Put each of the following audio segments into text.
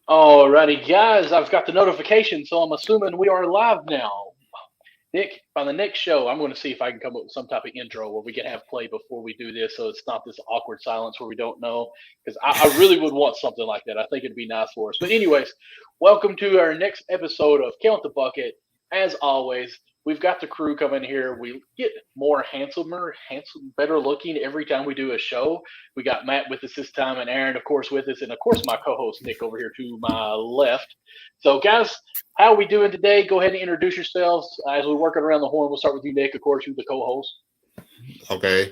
Alrighty, guys, I've got the notification, so I'm assuming we are live now. Nick, on the next show, I'm going to see if I can come up with some type of intro where we can have play before we do this, so it's not this awkward silence where we don't know. Because I really would want something like that. I think it'd be nice for us. But anyways, welcome to our next episode of Count the Bucket. As always, we've got the crew coming here. We get more better looking every time we do a show. We got Matt with us this time, and Aaron, of course, with us, and of course my co-host Nick over here to my left. So, guys, how are we doing today? Go ahead and introduce yourselves. As we're working around the horn, we'll start with you, Nick, of course, you're the co-host. Okay.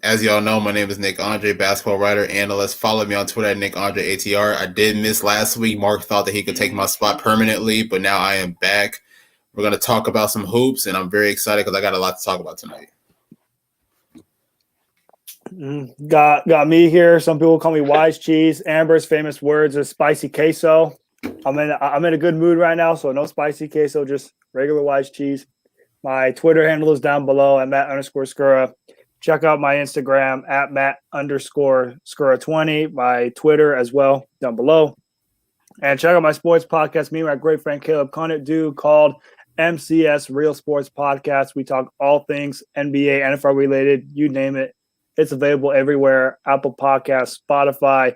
As y'all know, my name is Nick Andre, basketball writer, analyst. Follow me on Twitter at Nick Andre ATR. I did miss last week. Mark thought that he could take my spot permanently, but now I am back. We're going to talk about some hoops, and I'm very excited because I got a lot to talk about tonight. Got me here. Some people call me Wise Cheese. Amber's famous words are spicy queso. I'm in a good mood right now, so no spicy queso, just regular Wise Cheese. My Twitter handle is down below at Matt_Skura. Check out my Instagram at Matt_Skura20. My Twitter as well down below. And check out my sports podcast, me and my great friend Caleb Conant do called MCS Real Sports Podcast. We talk all things NBA, NFL related, you name it. It's available everywhere. Apple Podcasts, Spotify,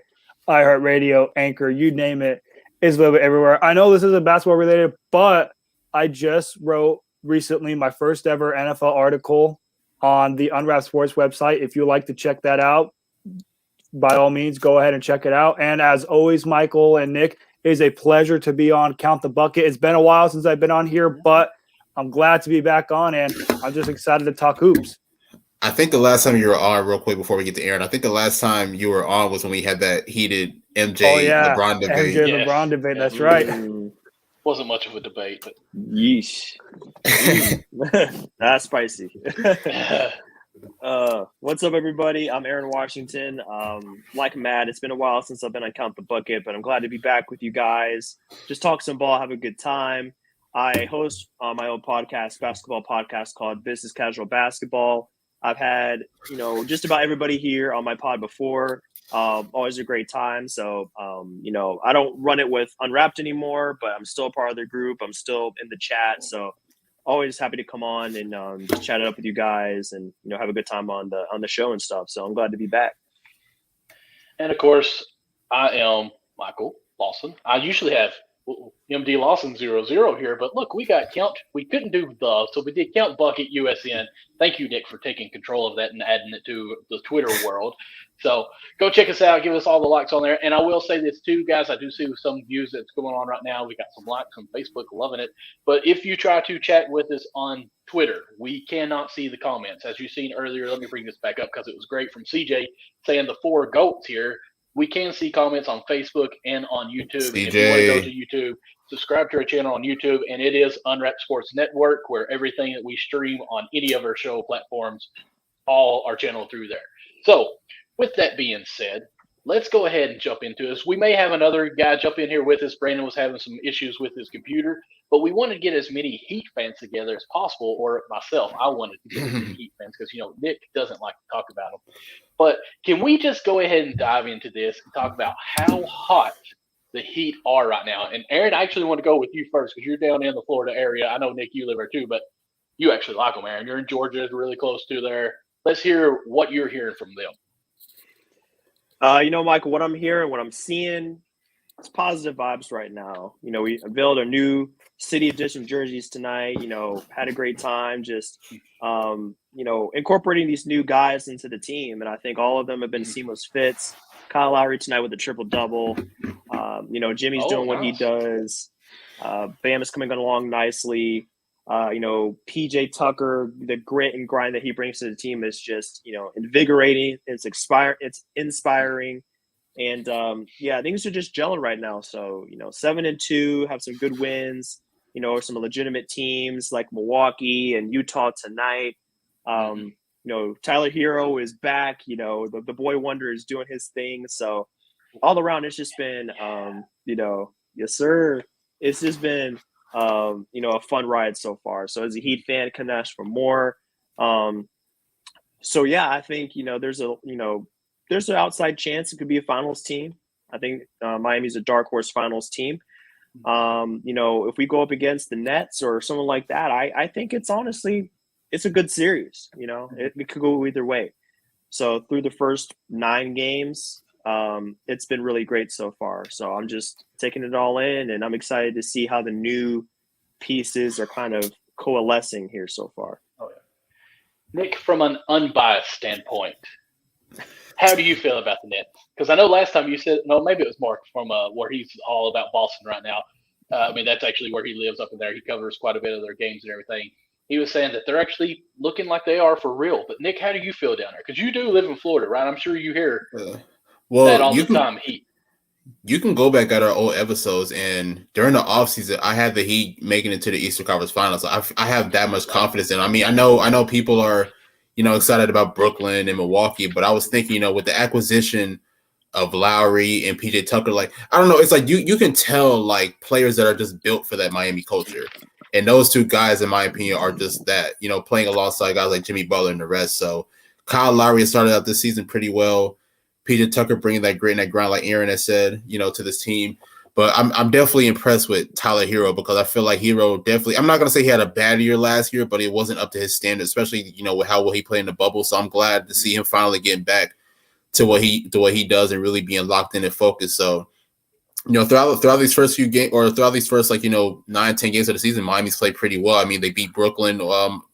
iHeartRadio, Anchor, you name it. It's available everywhere. I know this isn't basketball related, but I just wrote recently my first ever NFL article on the Unwrapped Sports website. If you'd like to check that out, by all means, go ahead and check it out. And as always, Michael and Nick, it is a pleasure to be on Count the Bucket. It's been a while since I've been on here, but I'm glad to be back on, and I'm just excited to talk hoops. I think the last time you were on, real quick before we get to Aaron, I think the last time you were on was when we had that heated LeBron debate. MJ LeBron debate, that's right. Wasn't much of a debate, but yeesh. That's spicy. What's up, everybody? I'm Aaron Wasington. Like Matt, it's been a while since I've been on Count the Bucket, but I'm glad to be back with you guys. Just talk some ball, have a good time. I host my own podcast, basketball podcast called Business Casual Basketball. I've had, just about everybody here on my pod before. Always a great time. So, I don't run it with Unwrapped anymore, but I'm still a part of the group. I'm still in the chat. So always happy to come on and just chat it up with you guys and, have a good time on the show and stuff. So I'm glad to be back. And of course, I am Michael Lawson. I usually have MD Lawson 00 here, but look, we got count. We couldn't do so we did Count Bucket USN. Thank you, Nick, for taking control of that and adding it to the Twitter world. So go check us out. Give us all the likes on there. And I will say this too, guys. I do see some views that's going on right now. We got some likes on Facebook, loving it. But if you try to chat with us on Twitter, we cannot see the comments. As you've seen earlier, let me bring this back up because it was great from CJ saying the four goats here. We can see comments on Facebook and on YouTube. CJ. If you want to go to YouTube, subscribe to our channel on YouTube, and it is Unwrapped Sports Network, where everything that we stream on any of our show platforms, all are channeled through there. So, with that being said, let's go ahead and jump into this. We may have another guy jump in here with us. Brandon was having some issues with his computer, but we wanted to get as many Heat fans together as possible, or myself, I wanted to get as many Heat fans because, Nick doesn't like to talk about them. But can we just go ahead and dive into this and talk about how hot the Heat are right now? And Aaron, I actually want to go with you first because you're down in the Florida area. I know, Nick, you live there too, but you actually like them, Aaron. You're in Georgia, really close to there. Let's hear what you're hearing from them. Michael, what I'm hearing, what I'm seeing, it's positive vibes right now. We unveiled our new City Edition jerseys tonight. Had a great time just, incorporating these new guys into the team. And I think all of them have been seamless fits. Kyle Lowry tonight with a triple-double. Jimmy's doing what he does. Bam is coming along nicely. PJ Tucker, the grit and grind that he brings to the team is just, invigorating. It's inspiring. And things are just gelling right now. So, 7-2, have some good wins, some legitimate teams like Milwaukee and Utah tonight. Tyler Hero is back, the boy wonder is doing his thing. So all around, it's just been, yes, sir. It's just been, a fun ride so far. So as a Heat fan, can ask for more. I think, there's an outside chance it could be a finals team. I think Miami's a dark horse finals team. If we go up against the Nets or someone like that, I think it's a good series. It could go either way. So through the first 9 games, it's been really great so far. So I'm just taking it all in, and I'm excited to see how the new pieces are kind of coalescing here so far. Oh, yeah. Nick, from an unbiased standpoint, how do you feel about the Nets? Because I know last time you said, no, maybe it was Mark from where he's all about Boston right now. That's actually where he lives up in there. He covers quite a bit of their games and everything. He was saying that they're actually looking like they are for real. But, Nick, how do you feel down there? Because you do live in Florida, right? I'm sure you hear that all the time, Heat. You can go back at our old episodes, and during the offseason, I had the Heat making it to the Eastern Conference Finals. So I have that much confidence in. I mean, I know people are, excited about Brooklyn and Milwaukee, but I was thinking, with the acquisition of Lowry and PJ Tucker, like, I don't know, it's like you can tell like players that are just built for that Miami culture. And those two guys, in my opinion, are just that, playing alongside guys like Jimmy Butler and the rest. So Kyle Lowry has started out this season pretty well. PJ Tucker bringing that grit and that grind, like Aaron has said, to this team. But I'm definitely impressed with Tyler Hero, because I feel like Hero definitely – I'm not going to say he had a bad year last year, but it wasn't up to his standard, especially, with how well he played in the bubble. So I'm glad to see him finally getting back to what he does and really being locked in and focused. So, throughout these first few games, or throughout these first 9-10 games of the season, Miami's played pretty well. I mean, they beat Brooklyn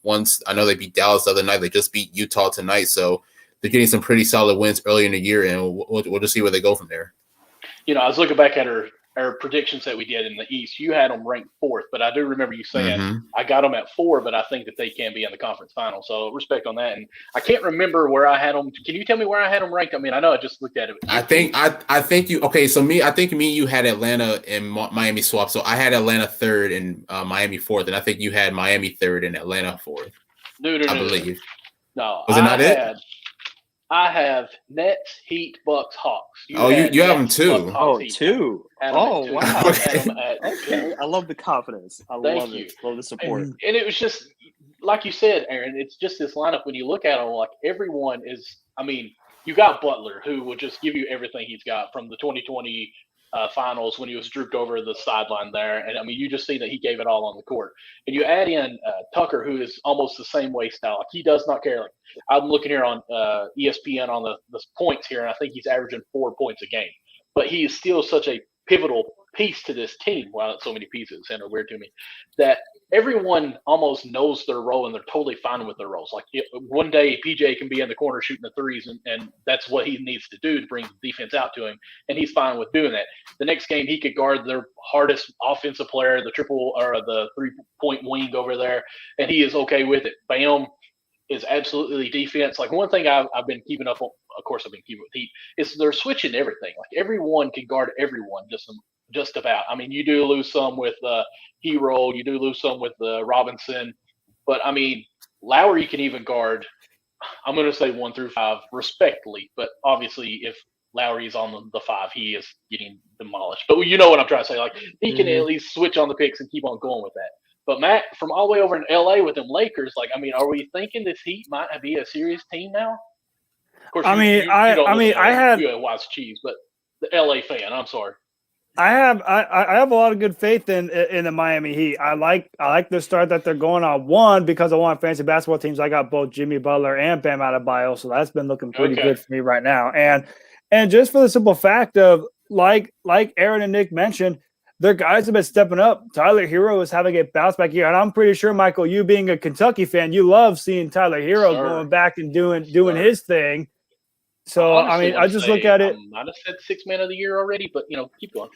once. I know they beat Dallas the other night. They just beat Utah tonight. So they're getting some pretty solid wins early in the year, and we'll just see where they go from there. I was looking back at our predictions that we did in the East. You had them ranked 4th, but I do remember you saying I got them at 4, but I think that they can be in the conference final. So respect on that. And I can't remember where I had them. Can you tell me where I had them ranked? I mean, I know I just looked at it. I think you. Okay, so I think you had Atlanta and Miami swap. So I had Atlanta 3rd and Miami 4th, and I think you had Miami 3rd and Atlanta 4th. No. I believe. No. Was it not it? I have Nets, Heat, Bucks, Hawks. You have them too. Bucks, 2. Oh, wow. Okay. I love the confidence. Love it. Love the support. And it was just, like you said, Aaron, it's just this lineup. When you look at them, like everyone is, I mean, you got Butler, who will just give you everything he's got from the 2020 finals when he was drooped over the sideline there. And, I mean, you just see that he gave it all on the court. And you add in Tucker, who is almost the same way style. Like, he does not care. Like, I'm looking here on ESPN on the points here, and I think he's averaging 4 points a game. But he is still such a pivotal piece to this team. Wow, it's so many pieces, and they're weird to me, that everyone almost knows their role, and they're totally fine with their roles. Like, one day PJ can be in the corner shooting the threes, and that's what he needs to do to bring the defense out to him, and he's fine with doing that. The next game, he could guard their hardest offensive player, the triple or the 3-point wing over there, and he is okay with it. Bam is absolutely defense. Like, one thing I've been keeping up on, of course I've been keeping with Heat, is they're switching everything. Like, everyone can guard everyone just about. I mean, you do lose some with Hero, you do lose some with Robinson, but I mean, Lowry can even guard, I'm going to say 1 through 5 respectfully, but obviously if Lowry is on the 5, he is getting demolished. But you know what I'm trying to say. Like, he can at least switch on the picks and keep on going with that. But Matt, from all the way over in LA with them Lakers, like, I mean, are we thinking this Heat might be a serious team now? Of course, I had Wise Cheese, but the LA fan, I'm sorry. I have a lot of good faith in the Miami Heat. I like the start that they're going on. One, because I want fantasy basketball teams. I got both Jimmy Butler and Bam Adebayo, so that's been looking pretty good for me right now. And just for the simple fact of, like Aaron and Nick mentioned, their guys have been stepping up. Tyler Hero is having a bounce back year, and I'm pretty sure, Michael, you being a Kentucky fan, you love seeing Tyler Hero going back and doing his thing. So, honestly, I mean, I just look at it. I might have said 6 man of the year already, but, keep going.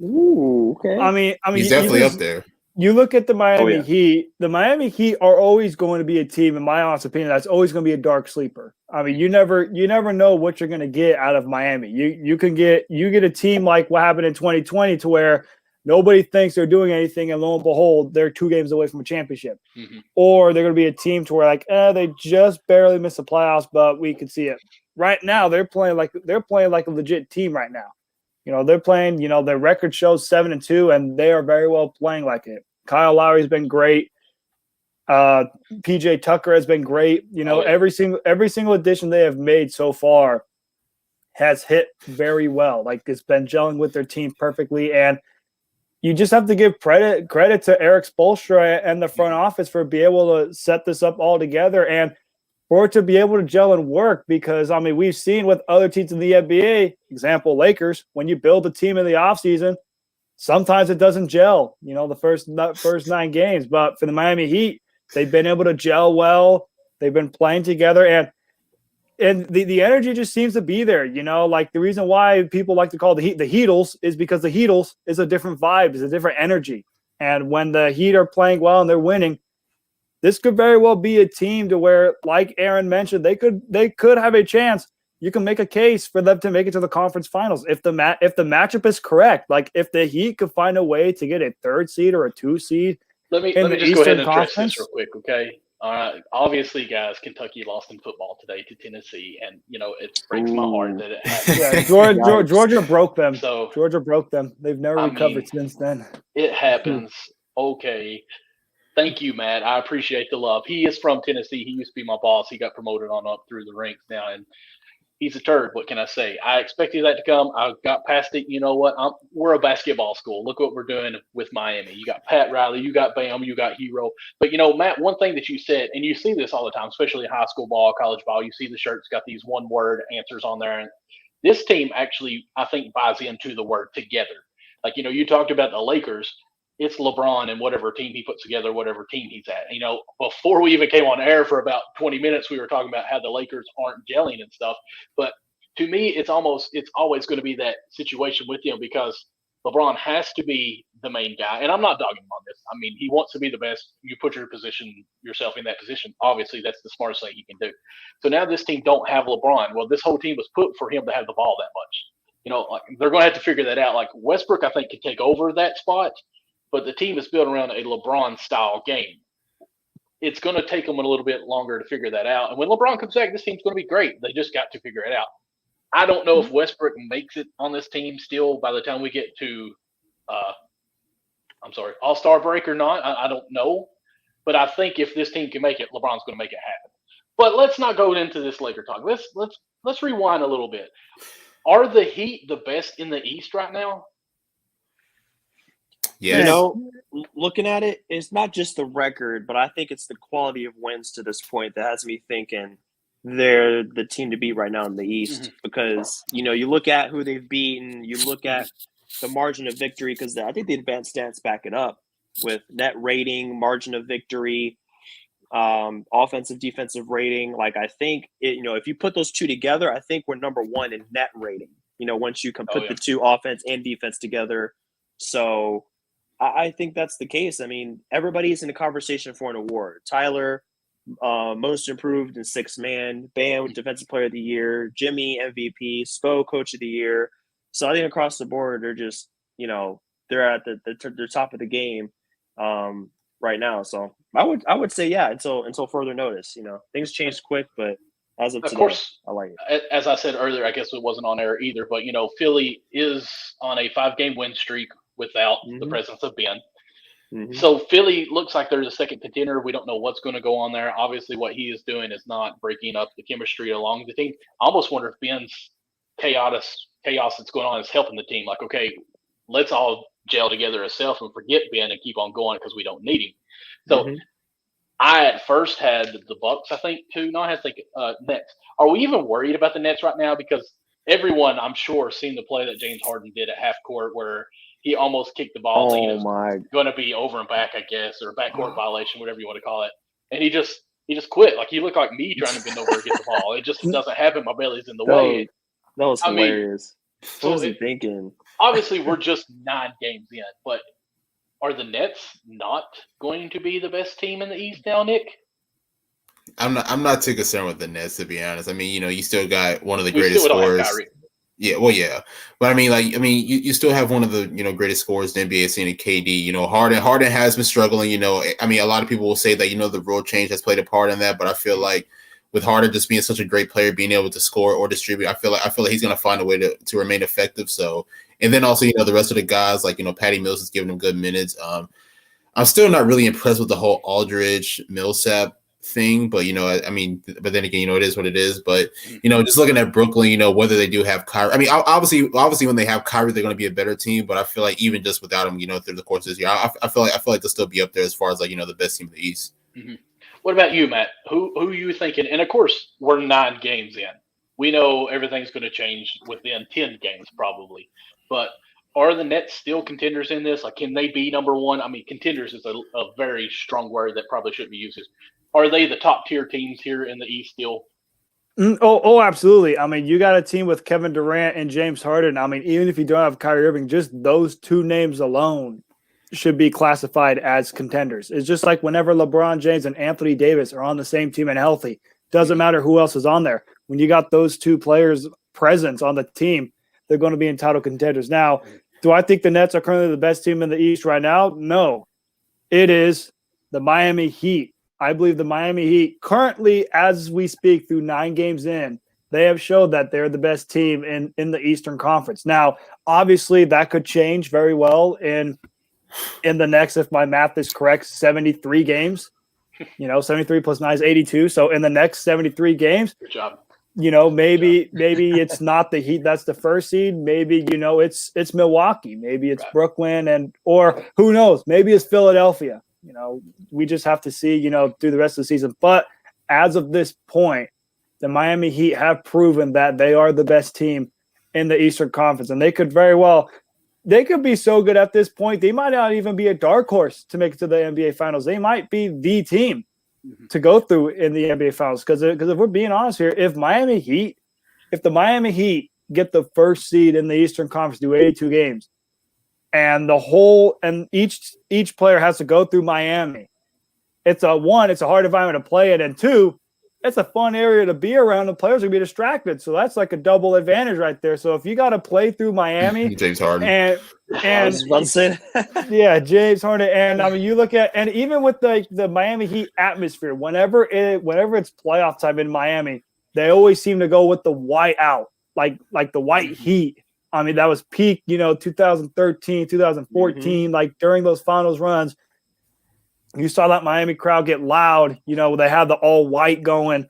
Ooh, okay. I mean, he's definitely up there. You look at the Miami Heat. The Miami Heat are always going to be a team, in my honest opinion, that's always going to be a dark sleeper. I mean, you never know what you're going to get out of Miami. You get a team like what happened in 2020, to where nobody thinks they're doing anything, and lo and behold, they're 2 games away from a championship. Mm-hmm. Or they're going to be a team to where, like, they just barely missed the playoffs, but we could see it. Right now, they're playing like a legit team right now. They're playing, their record shows 7-2, and they are very well playing like it. Kyle Lowry's been great. PJ Tucker has been great. Every single addition they have made so far has hit very well. Like, it's been gelling with their team perfectly. And you just have to give credit to Eric Spoelstra and the front office for being able to set this up all together and for it to be able to gel and work. Because, I mean, we've seen with other teams in the NBA, example, Lakers, when you build a team in the offseason, sometimes it doesn't gel, the first 9 games. But for the Miami Heat, they've been able to gel well. They've been playing together. And the energy just seems to be there, like the reason why people like to call the Heatles is because the Heatles is a different vibe, is a different energy. And when the Heat are playing well and they're winning, this could very well be a team to where, like Aaron mentioned, they could have a chance. You can make a case for them to make it to the conference finals if the matchup is correct. Like if the Heat could find a way to get a 3rd seed or a 2 seed. Let me just go ahead and address this real quick, okay? Obviously, guys, Kentucky lost in football today to Tennessee, and it breaks my heart that it happened. Yeah, Georgia broke them. So Georgia broke them. They've never recovered since then. It happens. Okay. Thank you, Matt. I appreciate the love. He is from Tennessee. He used to be my boss. He got promoted on up through the ranks now, and he's a turd. What can I say? I expected that to come. I got past it. You know what? We're a basketball school. Look what we're doing with Miami. You got Pat Riley. You got Bam. You got Hero. But, Matt, one thing that you said, and you see this all the time, especially in high school ball, college ball, you see the shirts got these one-word answers on there. And this team actually, I think, buys into the word together. Like, you talked about the Lakers. It's LeBron and whatever team he puts together, whatever team he's at. Before we even came on air for about 20 minutes, we were talking about how the Lakers aren't gelling and stuff. But to me, it's always going to be that situation with him because LeBron has to be the main guy. And I'm not dogging him on this. I mean, he wants to be the best. You put yourself in that position. Obviously, that's the smartest thing you can do. So now this team don't have LeBron. Well, this whole team was put for him to have the ball that much. They're going to have to figure that out. Like Westbrook, I think, could take over that spot. But the team is built around a LeBron-style game. It's going to take them a little bit longer to figure that out. And when LeBron comes back, this team's going to be great. They just got to figure it out. I don't know if Westbrook makes it on this team still by the time we get to, All-Star break or not. I don't know. But I think if this team can make it, LeBron's going to make it happen. But let's not go into this Laker talk. Let's rewind a little bit. Are the Heat the best in the East right now? Yes. Looking at it, it's not just the record, but I think it's the quality of wins to this point that has me thinking they're the team to beat right now in the East. Mm-hmm. Because, you look at who they've beaten, you look at the margin of victory, because I think the advanced stats back it up with net rating, margin of victory, offensive, defensive rating. Like, I think, if you put those two together, I think we're number 1 in net rating, once you can put the two offense and defense together. So I think that's the case. I mean, everybody's in a conversation for an award. Tyler, most improved in 6th man. Bam, defensive player of the year. Jimmy, MVP. Spo, coach of the year. So I think across the board, they're just, they're at the top of the game right now. So I would say, yeah, until further notice. Things change quick, but as of today, course, I like it. As I said earlier, I guess it wasn't on air either, but Philly is on a 5-game win streak without the presence of Ben. Mm-hmm. So Philly looks like they're the second contender. We don't know what's going to go on there. Obviously, what he is doing is not breaking up the chemistry along the team. I almost wonder if Ben's chaos that's going on is helping the team. Like, okay, let's all gel together as self and forget Ben and keep on going because we don't need him. So I at first had the Bucks, I think, too. No, I had to think Nets. Are we even worried about the Nets right now? Because everyone, I'm sure, seen the play that James Harden did at half court where he almost kicked the ball. Going to be over and back, I guess, or backcourt violation, whatever you want to call it. And he just quit. Like, he looked like me trying to bend over and get the ball. It just doesn't happen. My belly's in the way. That was hilarious. What was he thinking? Obviously, we're just 9 games in, but are the Nets not going to be the best team in the East now, Nick? I'm not too concerned with the Nets, to be honest. I mean, you still got one of the greatest scorers. Yeah, well, yeah, but you still have one of the greatest scorers the NBA has seen in KD. Harden has been struggling. A lot of people will say that the rule change has played a part in that, but I feel like with Harden just being such a great player, being able to score or distribute, I feel like he's going to find a way to remain effective. So, and then also the rest of the guys like Patty Mills is giving him good minutes. I'm still not really impressed with the whole Aldridge Millsap thing, but I mean, but then again, it is what it is. But just looking at Brooklyn, whether they do have Kyrie, I mean, obviously when they have Kyrie, they're going to be a better team. But I feel like even just without him, through the course of this year, I feel like they'll still be up there as far as the best team in the East. Mm-hmm. What about you, Matt? Who are you thinking? And of course, we're 9 games in. We know everything's going to change within 10 games probably. But are the Nets still contenders in this? Like, can they be number one? I mean, contenders is a very strong word that probably shouldn't be used. Are they the top tier teams here in the East still? Oh, absolutely. I mean, you got a team with Kevin Durant and James Harden. I mean, even if you don't have Kyrie Irving, just those 2 names alone should be classified as contenders. It's just like whenever LeBron James and Anthony Davis are on the same team and healthy, doesn't matter who else is on there. When you got those 2 players' presence on the team, they're going to be entitled contenders. Now, do I think the Nets are currently the best team in the East right now? No. It is the Miami Heat. I believe the Miami Heat currently, as we speak, through 9 games in, they have showed that they're the best team in the Eastern Conference. Now, obviously, that could change very well in the next, if my math is correct, 73 games. 73 plus 9 is 82. So in the next 73 games, good job. Maybe it's not the Heat that's the first seed. Maybe it's Milwaukee. Maybe it's Brooklyn, or who knows? Maybe it's Philadelphia. We just have to see through the rest of the season. But as of this point, the Miami Heat have proven that they are the best team in the Eastern Conference, and they could be so good at this point. They might not even be a dark horse to make it to the NBA Finals. They might be the team to go through in the NBA Finals. Because if we're being honest here, if the Miami Heat get the first seed in the Eastern Conference, do 82 games, and each player has to go through Miami, it's a hard environment to play in, and 2, it's a fun area to be around. The players will be distracted, so that's like a double advantage right there. So if you got to play through Miami, James Harden, and yeah, James Harden, and I mean, you look at, and even with the Miami Heat atmosphere, whenever it's playoff time in Miami, they always seem to go with the white out, like the white heat. I mean, that was peak, 2013, 2014, like during those finals runs. You saw that Miami crowd get loud. They have the all white going.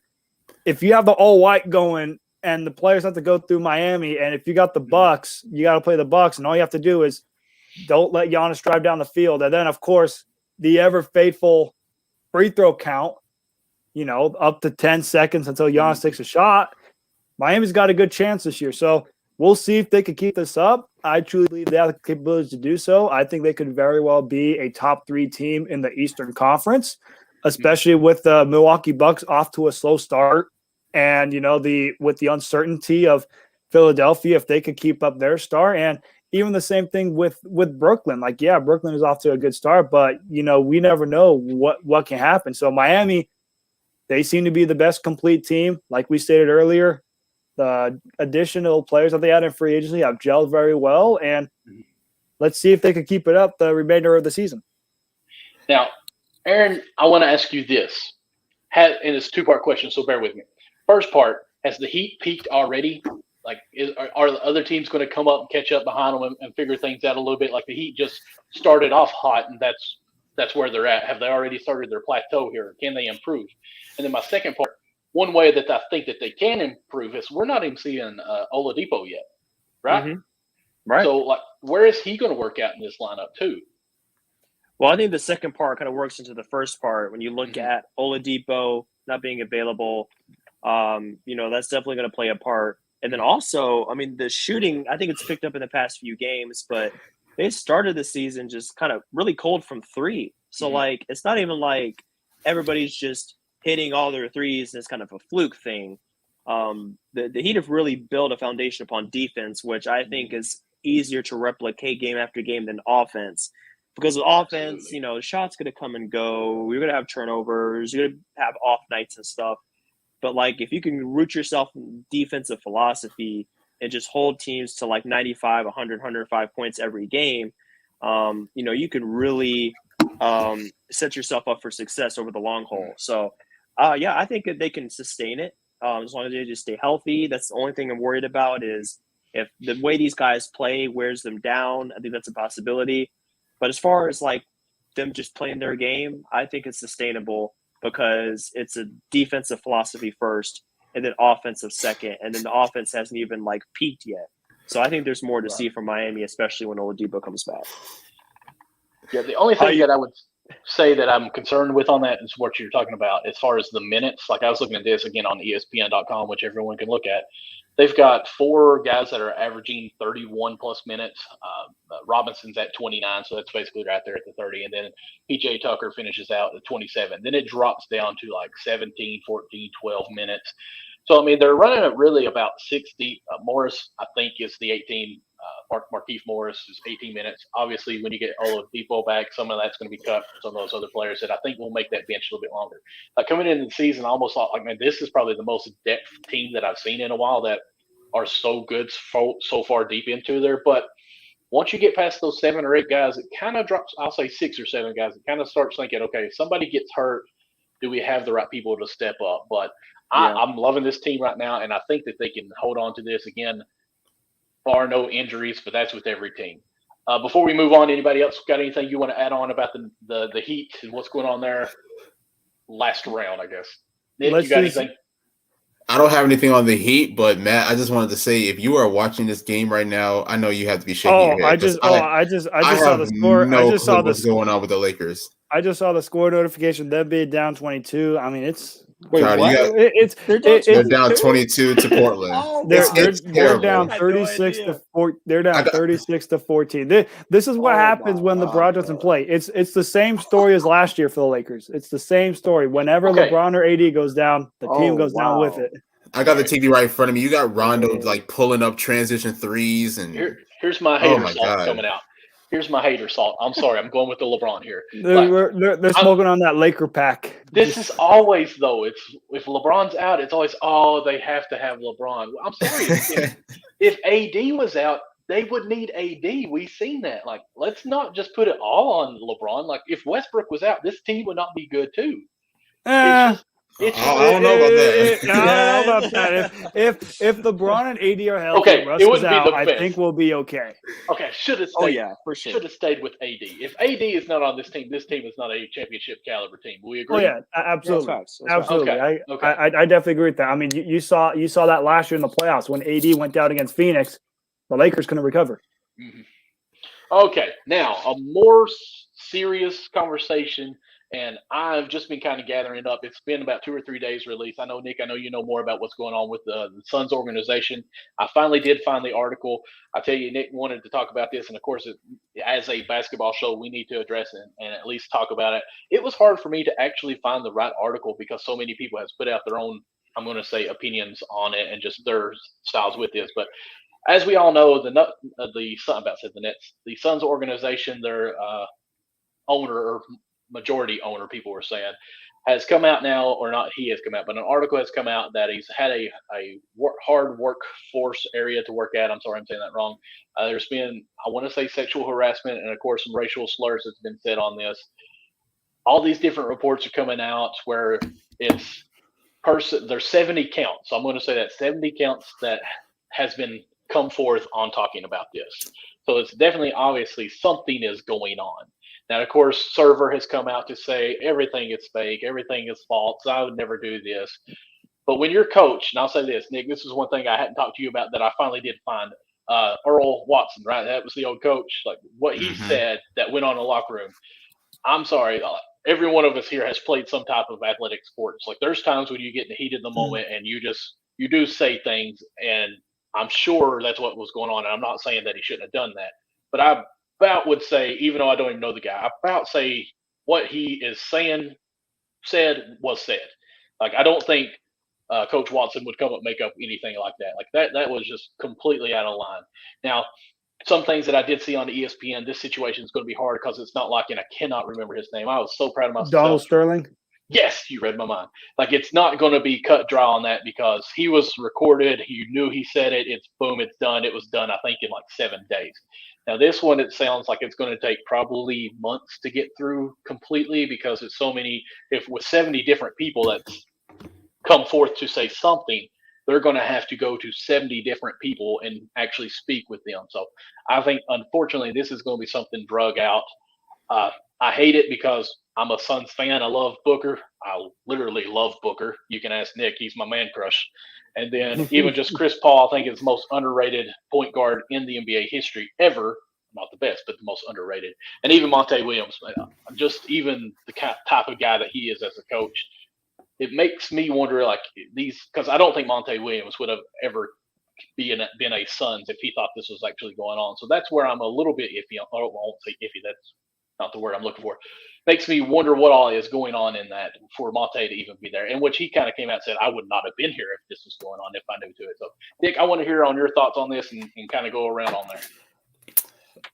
If you have the all white going and the players have to go through Miami, and if you got the Bucks, you got to play the Bucks, and all you have to do is don't let Giannis drive down the field. And then, of course, the ever faithful free throw count, up to 10 seconds until Giannis takes a shot. Miami's got a good chance this year. So we'll see if they can keep this up. I truly believe they have the capability to do so. I think they could very well be a top 3 team in the Eastern Conference, especially with the Milwaukee Bucks off to a slow start. And, with the uncertainty of Philadelphia, if they could keep up their star. And even the same thing with Brooklyn. Like, yeah, Brooklyn is off to a good start, but, we never know what can happen. So Miami, they seem to be the best complete team. Like we stated earlier, the additional players that they had in free agency have gelled very well, and let's see if they can keep it up the remainder of the season. Now, Aaron, I want to ask you this, and it's a 2-part question, so bear with me. First part, has the Heat peaked already? Like, are the other teams going to come up and catch up behind them and figure things out a little bit? Like the Heat just started off hot, and that's where they're at. Have they already started their plateau here? Can they improve? And then my second part, one way that I think that they can improve is we're not even seeing Oladipo yet, right? Mm-hmm. Right. So, like, where is he going to work out in this lineup too? Well, I think the second part kind of works into the first part. When you look at Oladipo not being available, that's definitely going to play a part. And then also, I mean, the shooting, I think it's picked up in the past few games, but they started the season just kind of really cold from 3. So, like, it's not even like everybody's just hitting all their threes, and it's kind of a fluke thing. The Heat have really built a foundation upon defense, which I think is easier to replicate game after game than offense. Because with offense, the shot's going to come and go. You're going to have turnovers. You're going to have off nights and stuff. But, like, if you can root yourself in defensive philosophy and just hold teams to, like, 95, 100, 105 points every game, you can really set yourself up for success over the long haul. So, I think that they can sustain it as long as they just stay healthy. That's the only thing I'm worried about is if the way these guys play wears them down. I think that's a possibility. But as far as, like, them just playing their game, I think it's sustainable. because it's a defensive philosophy first and then offensive second, and then the offense hasn't even like peaked yet. So I think there's more to see from Miami, especially when Oladipo comes back. Yeah, the only thing that I would say that I'm concerned with on that is what you're talking about as far as the minutes. Like I was looking at this again on ESPN.com, which everyone can look at. They've got 4 guys that are averaging 31 plus minutes. Robinson's at 29, so that's basically right there at the 30. And then PJ Tucker finishes out at 27. Then it drops down to like 17, 14, 12 minutes. So, I mean, they're running at really about 60. Morris, I think, is the 18. Markieff Morris is 18 minutes. Obviously, when you get Oladipo back, some of that's going to be cut from some of those other players that I think will make that bench a little bit longer. Coming into the season, I almost thought, like, man, this is probably the most depth team that I've seen in a while that are so good so far deep into there. But once you get past those 7 or 8 guys, it kind of drops. I'll say 6 or 7 guys. It kind of starts thinking, okay, if somebody gets hurt, do we have the right people to step up? But I'm loving this team right now, and I think that they can hold on to this again, bar no injuries, but that's with every team. Before we move on, anybody else got anything you want to add on about the Heat and what's going on there? Last round, I guess. Nick, you got anything? I don't have anything on the Heat, but Matt, I just wanted to say, if you are watching this game right now, I know you have to be shaking your head. I just saw the score. I just saw what's going on with the Lakers. I just saw the score notification. Them being down 22. I mean, it's. Wait, what? They're down 22 to Portland. They're down 36 to 4. They're down 36 to 14. This is what happens when LeBron doesn't play. It's the same story as last year for the Lakers. It's the same story. Whenever LeBron or AD goes down, the team goes down with it. I got the TV right in front of me. You got Rondo like pulling up transition threes, and here's my hater salt coming out. Here's my hater salt. I'm sorry. I'm going with the LeBron here. They're smoking on that Laker pack. This is always, though. It's if LeBron's out, it's always, they have to have LeBron. I'm sorry. if AD was out, they would need AD. We've seen that. Like, let's not just put it all on LeBron. Like, if Westbrook was out, this team would not be good too. I don't know about that. If LeBron and AD are healthy, Russ is out, I think we'll be okay. Okay, should have stayed. Oh yeah, for sure. Should have stayed with AD. If AD is not on this team is not a championship caliber team. We agree. Oh yeah, absolutely, absolutely. Okay. I definitely agree with that. I mean, you saw that last year in the playoffs when AD went down against Phoenix, the Lakers couldn't recover. Mm-hmm. Okay, now a more serious conversation. And I've just been kind of gathering it up. It's been about 2 or 3 days released. I know, Nick, you know more about what's going on with the Suns organization. I finally did find the article. I tell you, Nick wanted to talk about this. And, of course, as a basketball show, we need to address it and at least talk about it. It was hard for me to actually find the right article because so many people have put out their own, I'm going to say, opinions on it and just their styles with this. But as we all know, the Suns organization, their owner or majority owner, people were saying, has come out now, or not he has come out, but an article has come out that he's had a hard workforce area to work at. I'm sorry, I'm saying that wrong. There's been, I want to say, sexual harassment and, of course, some racial slurs that's been said on this. All these different reports are coming out where it's there's 70 counts. So I'm going to say that 70 counts that has been come forth on talking about this. So it's definitely, obviously, something is going on. Now, of course, Sarver has come out to say everything is fake, everything is false. I would never do this. But when you're coach, and I'll say this, Nick, this is one thing I hadn't talked to you about that I finally did find. Earl Watson, right? That was the old coach. Like what he said that went on in the locker room. I'm sorry. Every one of us here has played some type of athletic sports. Like there's times when you get in the heat of the moment and you do say things, and I'm sure that's what was going on. And I'm not saying that he shouldn't have done that, but I about would say, even though I don't even know the guy, I about say what he is saying said was said. Like I don't think Coach Watson would come up and make up anything like that. Like that was just completely out of line. Now, some things that I did see on the ESPN, this situation is going to be hard because it's not like, and I cannot remember his name. I was so proud of myself. Donald Sterling? Yes, you read my mind. Like it's not going to be cut dry on that because he was recorded. You knew he said it. It's boom, it's done. It was done, I think, in like 7 days. Now, this one, it sounds like it's going to take probably months to get through completely because it's so many. If with 70 different people that's come forth to say something, they're going to have to go to 70 different people and actually speak with them. So I think, unfortunately, this is going to be something drug out. I hate it because I'm a Suns fan. I love Booker. I literally love Booker. You can ask Nick. He's my man crush. And then even just Chris Paul, I think is the most underrated point guard in the NBA history ever. Not the best, but the most underrated. And even Monte Williams, just even the type of guy that he is as a coach. It makes me wonder, like, because I don't think Monte Williams would have ever been a Suns if he thought this was actually going on. So that's where I'm a little bit iffy. I won't say iffy. That's not the word I'm looking for. Makes me wonder what all is going on in that for Monte to even be there. And which he kind of came out and said, I would not have been here if this was going on if I knew to it. So, Dick, I want to hear on your thoughts on this and kind of go around on there.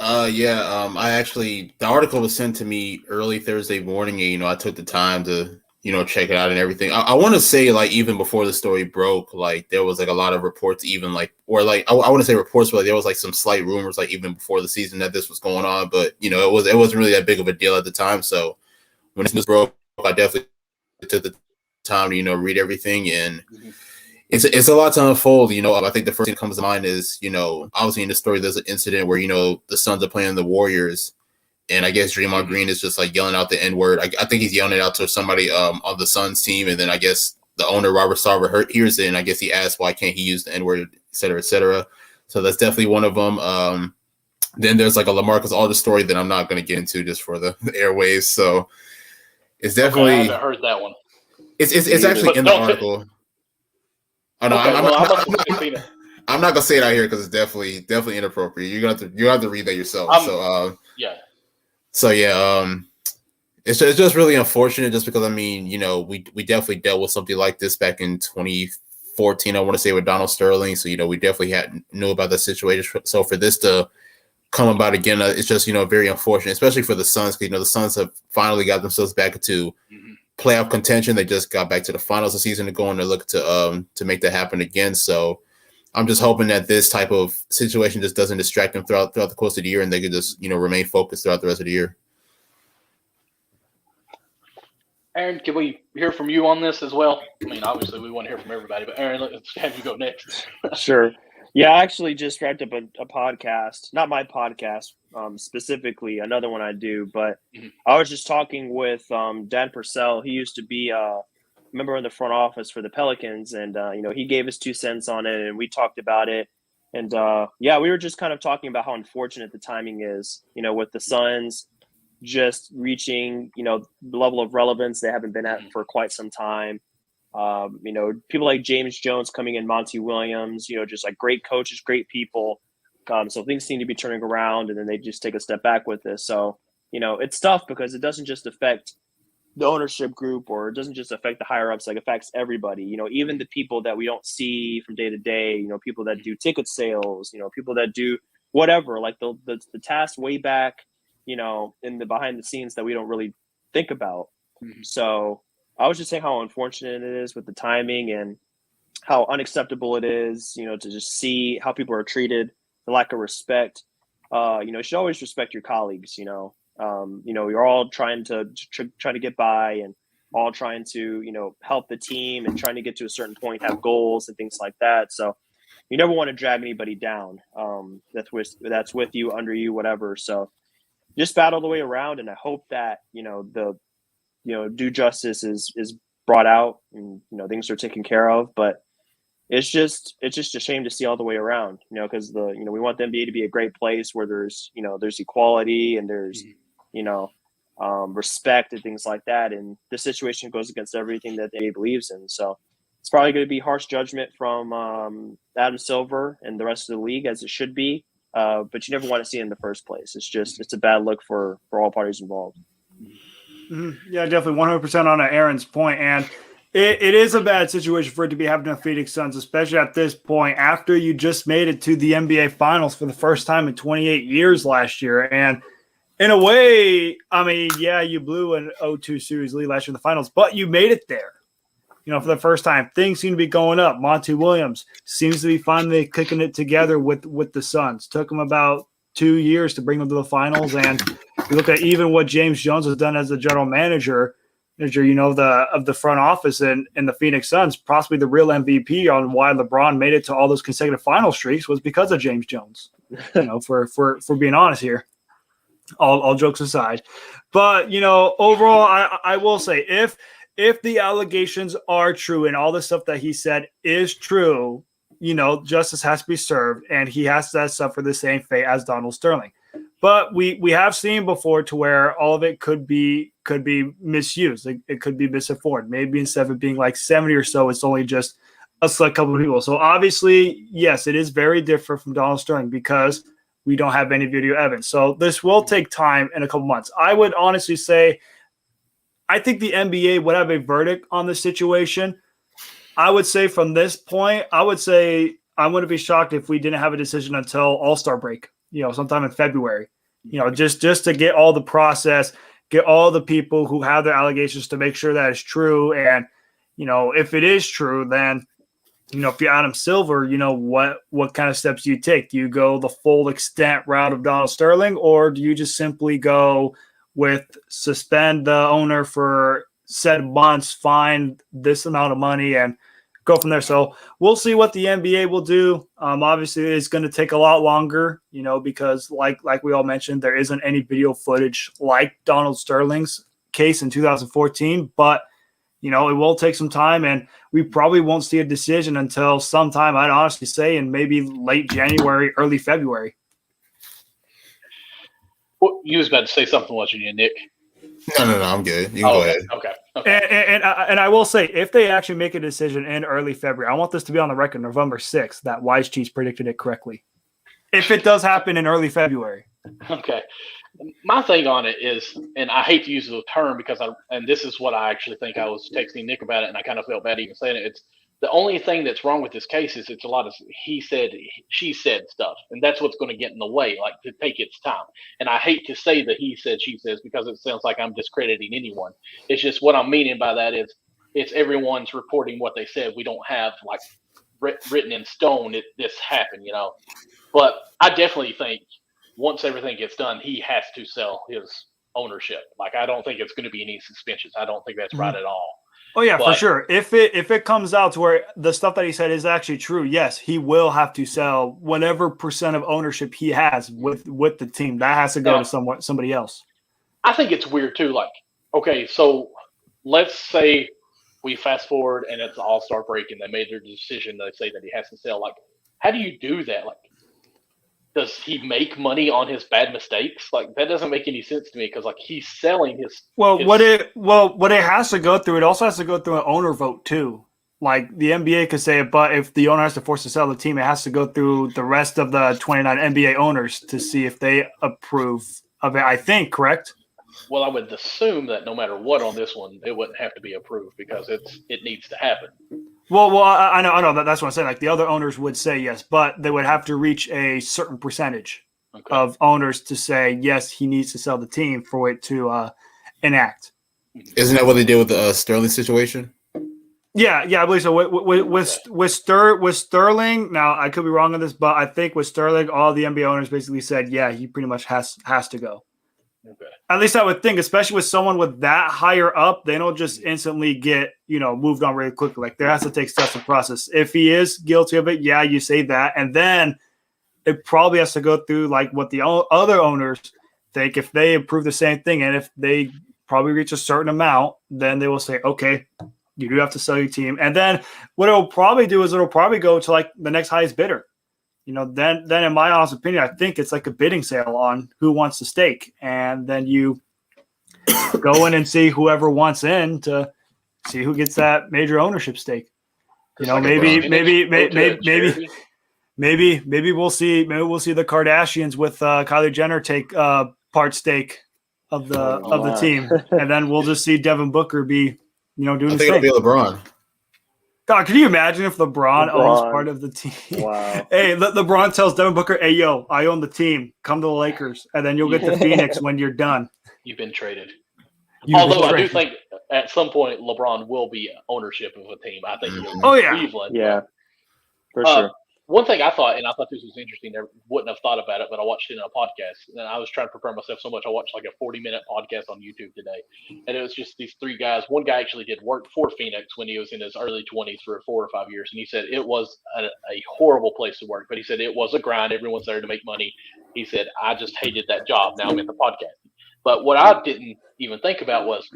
I actually, the article was sent to me early Thursday morning, and I took the time to check it out and everything. I want to say, like, even before the story broke, like, there was like a lot of reports, even like, or like, I want to say reports, but like, there was like some slight rumors, like, even before the season that this was going on, but it wasn't really that big of a deal at the time. So when this news broke, I definitely took the time to read everything, and it's a lot to unfold. I think the first thing that comes to mind is obviously in the story there's an incident where the Suns are playing the Warriors. And I guess Draymond Green is just like yelling out the N-word. I think he's yelling it out to somebody on the Suns team. And then I guess the owner, Robert Sarver, hears it. And I guess he asks, why can't he use the N-word, et cetera, et cetera. So that's definitely one of them. Then there's like a LaMarcus Aldridge story that I'm not going to get into just for the airwaves. So it's definitely. I haven't heard that one. It's actually in the article. Oh, no, okay, I'm not going to say it out here because it's definitely inappropriate. You're going to have to read that yourself. Yeah. So it's just really unfortunate, just because we definitely dealt with something like this back in 2014. I want to say with Donald Sterling. So we definitely knew about the situation. So for this to come about again, it's just very unfortunate, especially for the Suns, because the Suns have finally got themselves back into playoff contention. They just got back to the finals of the season to go, and they're looking to make that happen again. So I'm just hoping that this type of situation just doesn't distract them throughout the course of the year, and they can just, remain focused throughout the rest of the year. Aaron, can we hear from you on this as well? I mean, obviously we want to hear from everybody, but Aaron, let's have you go next. Sure. Yeah, I actually just wrapped up a podcast, not my podcast specifically, another one I do, but I was just talking with Dan Purcell. He used to be member of the front office for the Pelicans, and he gave his 2 cents on it, and we talked about it, and we were just kind of talking about how unfortunate the timing is, with the Suns just reaching the level of relevance they haven't been at for quite some time. People like James Jones coming in, Monty Williams, just like great coaches, great people. So things seem to be turning around, and then they just take a step back with this. So it's tough because it doesn't just affect the ownership group, or it doesn't just affect the higher ups, like it affects everybody, even the people that we don't see from day to day, people that do ticket sales, people that do whatever, like the tasks way back, in the behind the scenes that we don't really think about. So I was just saying how unfortunate it is with the timing and how unacceptable it is, to just see how people are treated, the lack of respect. You should always respect your colleagues, you're all trying to get by, and all trying to, help the team and trying to get to a certain point, have goals and things like that. So you never want to drag anybody down. That's with you, under you, whatever. So just battle the way around. And I hope that, due justice is brought out, and, things are taken care of, but it's just a shame to see all the way around, because we want the NBA to be a great place where there's equality and there's, respect and things like that. And this situation goes against everything that the NBA believes in. So it's probably going to be harsh judgment from Adam Silver and the rest of the league, as it should be. But you never want to see it in the first place. It's a bad look for all parties involved. Yeah, definitely 100% on Aaron's point. And it is a bad situation for it to be happening to Phoenix Suns, especially at this point after you just made it to the NBA Finals for the first time in 28 years last year. And in a way, I mean, yeah, you blew an 0-2 series lead last year in the finals, but you made it there. For the first time, things seem to be going up. Monty Williams seems to be finally clicking it together with the Suns. Took him about 2 years to bring them to the finals. And you look at even what James Jones has done as the general manager, of the front office and the Phoenix Suns, possibly the real MVP on why LeBron made it to all those consecutive final streaks was because of James Jones, for being honest here. all jokes aside. But, overall, I will say if the allegations are true and all the stuff that he said is true, justice has to be served and he has to suffer the same fate as Donald Sterling. But we have seen before to where all of it could be misused. It could be misinformed. Maybe instead of it being like 70 or so, it's only just a select couple of people. So obviously, yes, it is very different from Donald Sterling because we don't have any video evidence. So this will take time in a couple months. I would honestly say, I think the NBA would have a verdict on the situation. I would say from this point, I wouldn't be shocked if we didn't have a decision until All-Star break, sometime in February, just to get all the process, get all the people who have their allegations to make sure that it's true. And, if it is true, then, if you're Adam Silver, what kind of steps do you take? Do you go the full extent route of Donald Sterling, or do you just simply go with suspend the owner for said months, fine this amount of money, and go from there? So we'll see what the NBA will do. Obviously, it's going to take a lot longer, because like we all mentioned, there isn't any video footage like Donald Sterling's case in 2014, but it will take some time, and we probably won't see a decision until sometime, I'd honestly say, in maybe late January, early February. Well, you was about to say something, wasn't you, Nick? No, I'm good. You can go ahead. Okay. And I will say, if they actually make a decision in early February, I want this to be on the record, November 6th, that Wise Cheese predicted it correctly. If it does happen in early February. Okay. My thing on it is, and I hate to use the term because and this is what I actually think. I was texting Nick about it, and I kind of felt bad even saying it. It's the only thing that's wrong with this case is it's a lot of he said, she said stuff, and that's what's going to get in the way, like to take its time. And I hate to say the he said, she says because it sounds like I'm discrediting anyone. It's just what I'm meaning by that is it's everyone's reporting what they said. We don't have like written in stone this happened, But I definitely think once everything gets done, he has to sell his ownership. Like, I don't think it's going to be any suspensions. I don't think that's right at all. Oh yeah, for sure. If it comes out to where the stuff that he said is actually true, yes, he will have to sell whatever percent of ownership he has with the team. That has to go to somebody else. I think it's weird too. Like, okay, so let's say we fast forward and it's All-Star break and they made their decision. They say that he has to sell. Like, how do you do that? Like, does he make money on his bad mistakes? Like, that doesn't make any sense to me because, like, he's selling his. What it has to go through, it also has to go through an owner vote too. Like the NBA could say it, but if the owner has to force to sell the team, it has to go through the rest of the 29 NBA owners to see if they approve of it. I think, correct? Well, I would assume that no matter what on this one, it wouldn't have to be approved because it needs to happen. Well, I know that's what I'm saying. Like the other owners would say yes, but they would have to reach a certain percentage of owners to say yes, he needs to sell the team for it to enact. Isn't that what they did with the Sterling situation? Yeah, I believe so. With Sterling, now I could be wrong on this, but I think with Sterling, all the NBA owners basically said, yeah, he pretty much has to go. Okay. At least I would think, especially with someone with that higher up, they don't just instantly get, moved on really quickly. Like there has to take steps and process. If he is guilty of it, yeah, you say that. And then it probably has to go through like what the other owners think. If they approve the same thing and if they probably reach a certain amount, then they will say, okay, you do have to sell your team. And then what it'll probably do is it'll probably go to like the next highest bidder. Then in my honest opinion, I think it's like a bidding sale on who wants the stake. And then you go in and see whoever wants in to see who gets that major ownership stake. Maybe we'll see the Kardashians with Kylie Jenner take part stake of the team. And then we'll just see Devin Booker be, doing his thing. I think it'll be LeBron. God, can you imagine if LeBron owns part of the team? Wow. Hey, LeBron tells Devin Booker, hey, yo, I own the team. Come to the Lakers, and then you'll get to Phoenix when you're done. You've been traded. I do think at some point LeBron will be ownership of a team. I think he'll Cleveland. Yeah, for sure. one thing I thought, and I thought this was interesting, I wouldn't have thought about it, but I watched it in a podcast. And I was trying to prepare myself so much, I watched like a 40-minute podcast on YouTube today. And it was just these three guys. One guy actually did work for Phoenix when he was in his early 20s for 4 or 5 years. And he said it was a horrible place to work, but he said it was a grind. Everyone's there to make money. He said, I just hated that job. Now I'm in the podcast. But what I didn't even think about was,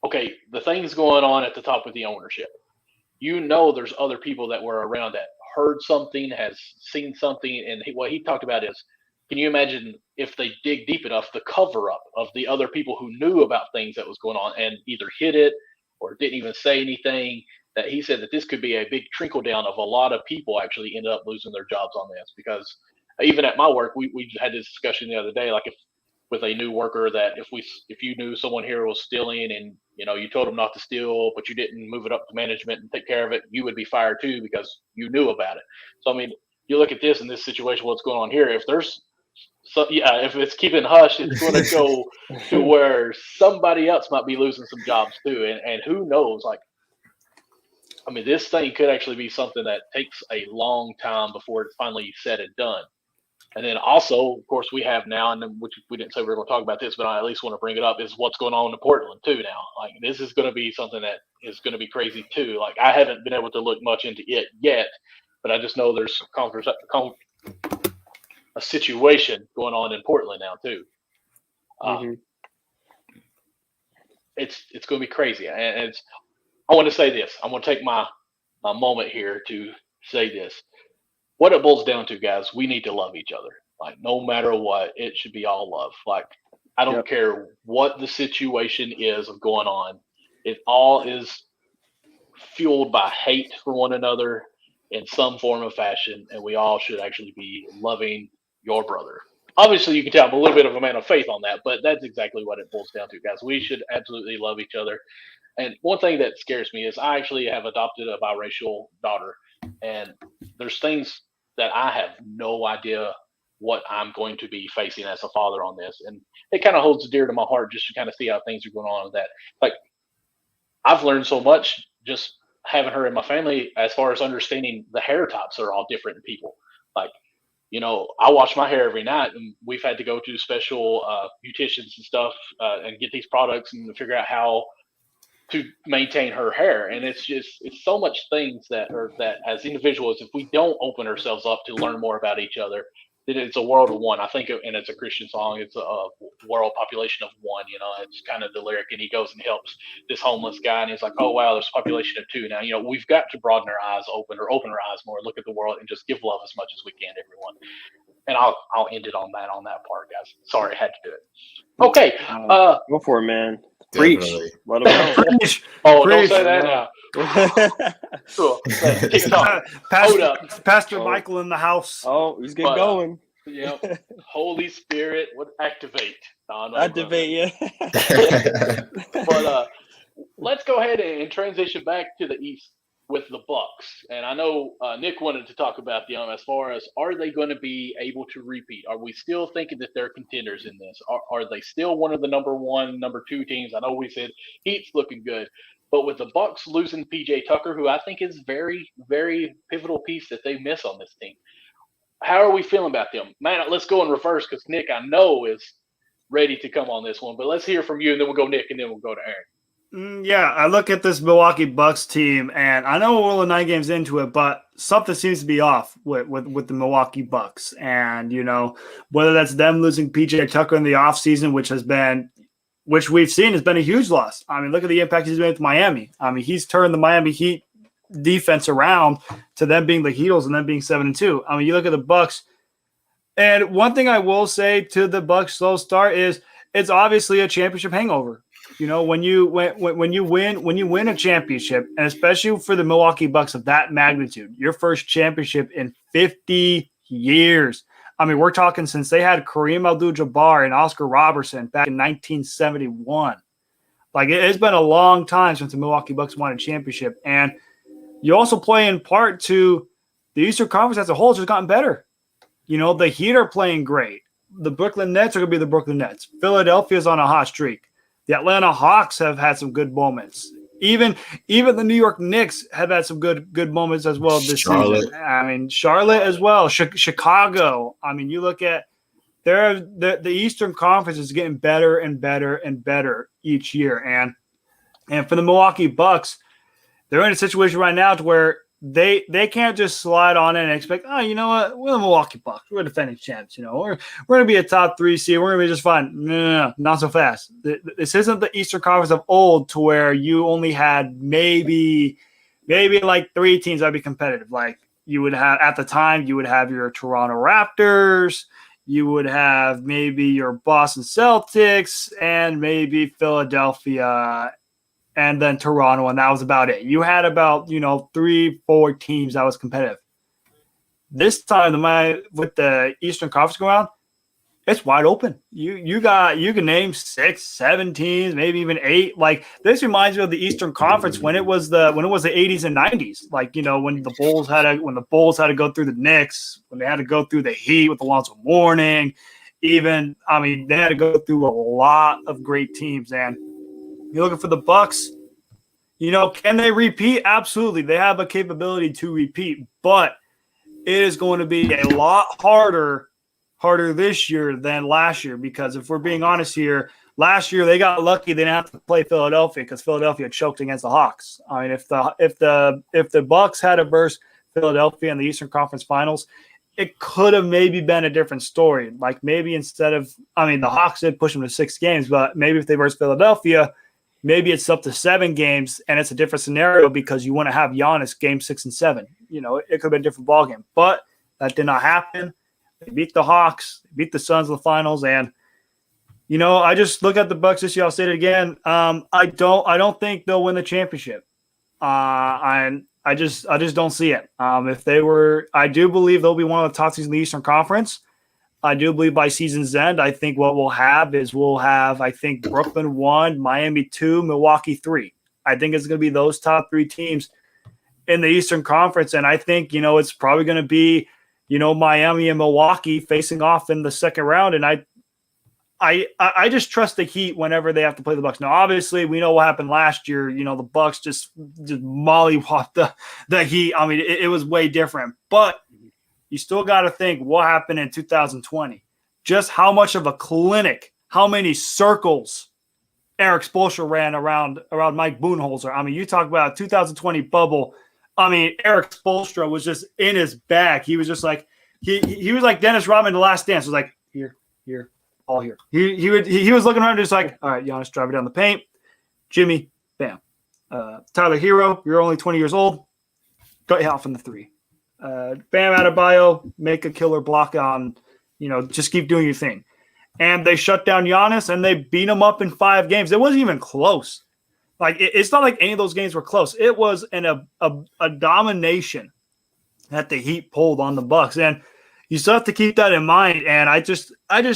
okay, the things going on at the top with the ownership. There's other people that were around that heard something, has seen something, and what he talked about is, can you imagine if they dig deep enough, the cover-up of the other people who knew about things that was going on and either hid it or didn't even say anything, that he said that this could be a big trickle-down of a lot of people actually ended up losing their jobs on this. Because even at my work, we had this discussion the other day, like if with a new worker, that if you knew someone here was stealing and you told them not to steal, but you didn't move it up to management and take care of it, you would be fired too because you knew about it. So I mean, you look at this in this situation, what's going on here. If it's keeping hush, it's going to go to where somebody else might be losing some jobs too, and who knows? Like, I mean, this thing could actually be something that takes a long time before it's finally said and done. And then also, of course, we have now, and which we didn't say we were going to talk about this, but I at least want to bring it up, is what's going on in Portland too now. Like, this is going to be something that is going to be crazy too. Like, I haven't been able to look much into it yet, but I just know there's a situation going on in Portland now too. It's going to be crazy, and I want to say this. I'm going to take my moment here to say this. What it boils down to, guys, we need to love each other. Like, no matter what, it should be all love. Like, I don't care what the situation is of going on. It all is fueled by hate for one another in some form of fashion, and we all should actually be loving your brother. Obviously, you can tell I'm a little bit of a man of faith on that, but that's exactly what it boils down to, guys. We should absolutely love each other. And one thing that scares me is I actually have adopted a biracial daughter, and there's things that I have no idea what I'm going to be facing as a father on this. And it kind of holds dear to my heart just to kind of see how things are going on with that. Like, I've learned so much just having her in my family as far as understanding the hair types are all different in people. Like, I wash my hair every night, and we've had to go to special beauticians and stuff and get these products and figure out how to maintain her hair. And it's so much things that as individuals, if we don't open ourselves up to learn more about each other, then it's a world of one. I think, and it's a Christian song, it's a world population of one. It's kind of the lyric, and he goes and helps this homeless guy, and he's like, oh wow, there's a population of two now. We've got to broaden our eyes, open our eyes more, look at the world, and just give love as much as we can to everyone. And I'll end it on that part, guys. Sorry, I had to do it. Okay, go for it, man. Preach. Let them know. Preach. Oh, Preach. Don't say that now. Cool. TikTok. Hold up. Pastor Oh. Michael in the house. Oh, he's getting going. Holy Spirit would activate. Activate, yeah. But let's go ahead and transition back to the East with the Bucks. And I know Nick wanted to talk about them as far as, are they going to be able to repeat? Are we still thinking that they're contenders in this? Are they still one of the number one, number two teams? I know we said Heat's looking good, but with the Bucks losing PJ Tucker, who I think is very, very pivotal piece that they miss on this team, how are we feeling about them? Man, let's go in reverse, because Nick, I know, is ready to come on this one, but let's hear from you, and then we'll go Nick, and then we'll go to Aaron. Yeah, I look at this Milwaukee Bucks team, and I know we're only 9 games into it, but something seems to be off with the Milwaukee Bucks. And, whether that's them losing PJ Tucker in the offseason, which we've seen has been a huge loss. I mean, look at the impact he's made with Miami. I mean, he's turned the Miami Heat defense around to them being the Heatles and them being 7-2. I mean, you look at the Bucks, and one thing I will say to the Bucks' slow start is it's obviously a championship hangover. When you win a championship, and especially for the Milwaukee Bucks of that magnitude, your first championship in 50 years. I mean, we're talking since they had Kareem Abdul-Jabbar and Oscar Robertson back in 1971. Like, it's been a long time since the Milwaukee Bucks won a championship. And you also play in part to the Eastern Conference as a whole has just gotten better. The Heat are playing great. The Brooklyn Nets are going to be the Brooklyn Nets. Philadelphia's on a hot streak. The Atlanta Hawks have had some good moments. Even the New York Knicks have had some good moments as well this season. I mean, Charlotte as well, Chicago. I mean, you look at the Eastern Conference is getting better and better and better each year, and for the Milwaukee Bucks, they're in a situation right now to where they can't just slide on in and expect, oh, you know what, we're the Milwaukee Bucks, we're defending champs, you know, we're going to be a top 3 seed, we're going to be just fine. No, not so fast. This isn't the Eastern Conference of old to where you only had maybe like 3 teams that'd be competitive. Like you would have at the time, you would have your Toronto Raptors, you would have maybe your Boston Celtics, and maybe Philadelphia, and then Toronto, and that was about it. You had about 3-4 teams that was competitive. This time, with the Eastern Conference going on, it's wide open. You can name 6-7 teams, maybe even 8. Like this reminds me of the Eastern Conference when it was the 80s and 90s. Like when the Bulls had to go through the Knicks, when they had to go through the Heat with Alonzo Mourning. They had to go through a lot of great teams. And you're looking for the Bucks. Can they repeat? Absolutely. They have a capability to repeat, but it is going to be a lot harder this year than last year, because if we're being honest here, last year they got lucky they didn't have to play Philadelphia because Philadelphia choked against the Hawks. I mean, if the Bucks had to verse Philadelphia in the Eastern Conference Finals, it could have maybe been a different story. Like maybe instead of, the Hawks did push them to 6 games, but maybe if they verse Philadelphia, maybe it's up to 7 games, and it's a different scenario because you want to have Giannis game 6 and 7. It could have been a different ballgame, but that did not happen. They beat the Hawks, they beat the Suns in the finals, and I just look at the Bucks this year. I'll say it again. I don't think they'll win the championship. I just don't see it. I do believe they'll be one of the top teams in the Eastern Conference. I do believe by season's end, I think what we'll have Brooklyn 1, Miami 2, Milwaukee 3. I think it's going to be those top 3 teams in the Eastern Conference. And I think, it's probably going to be, Miami and Milwaukee facing off in the second round. And I just trust the Heat whenever they have to play the Bucks. Now, obviously, we know what happened last year. The Bucks just mollywopped the Heat. It was way different. But you still got to think what happened in 2020. Just how much of a clinic, how many circles Eric Spoelstra ran around Mike Budenholzer. You talk about a 2020 bubble. Eric Spoelstra was just in his bag. He was just like he was like Dennis Rodman in The Last Dance. It was like here, all here. He was looking around just like, all right, Giannis, drive it down the paint. Jimmy, bam. Tyler Hero, you're only 20 years old. Cut you off in the 3. Bam Adebayo, make a killer block on, just keep doing your thing. And they shut down Giannis, and they beat him up in 5 games. It wasn't even close. Like, it's not like any of those games were close. It was a domination that the Heat pulled on the Bucks. And you still have to keep that in mind. And I just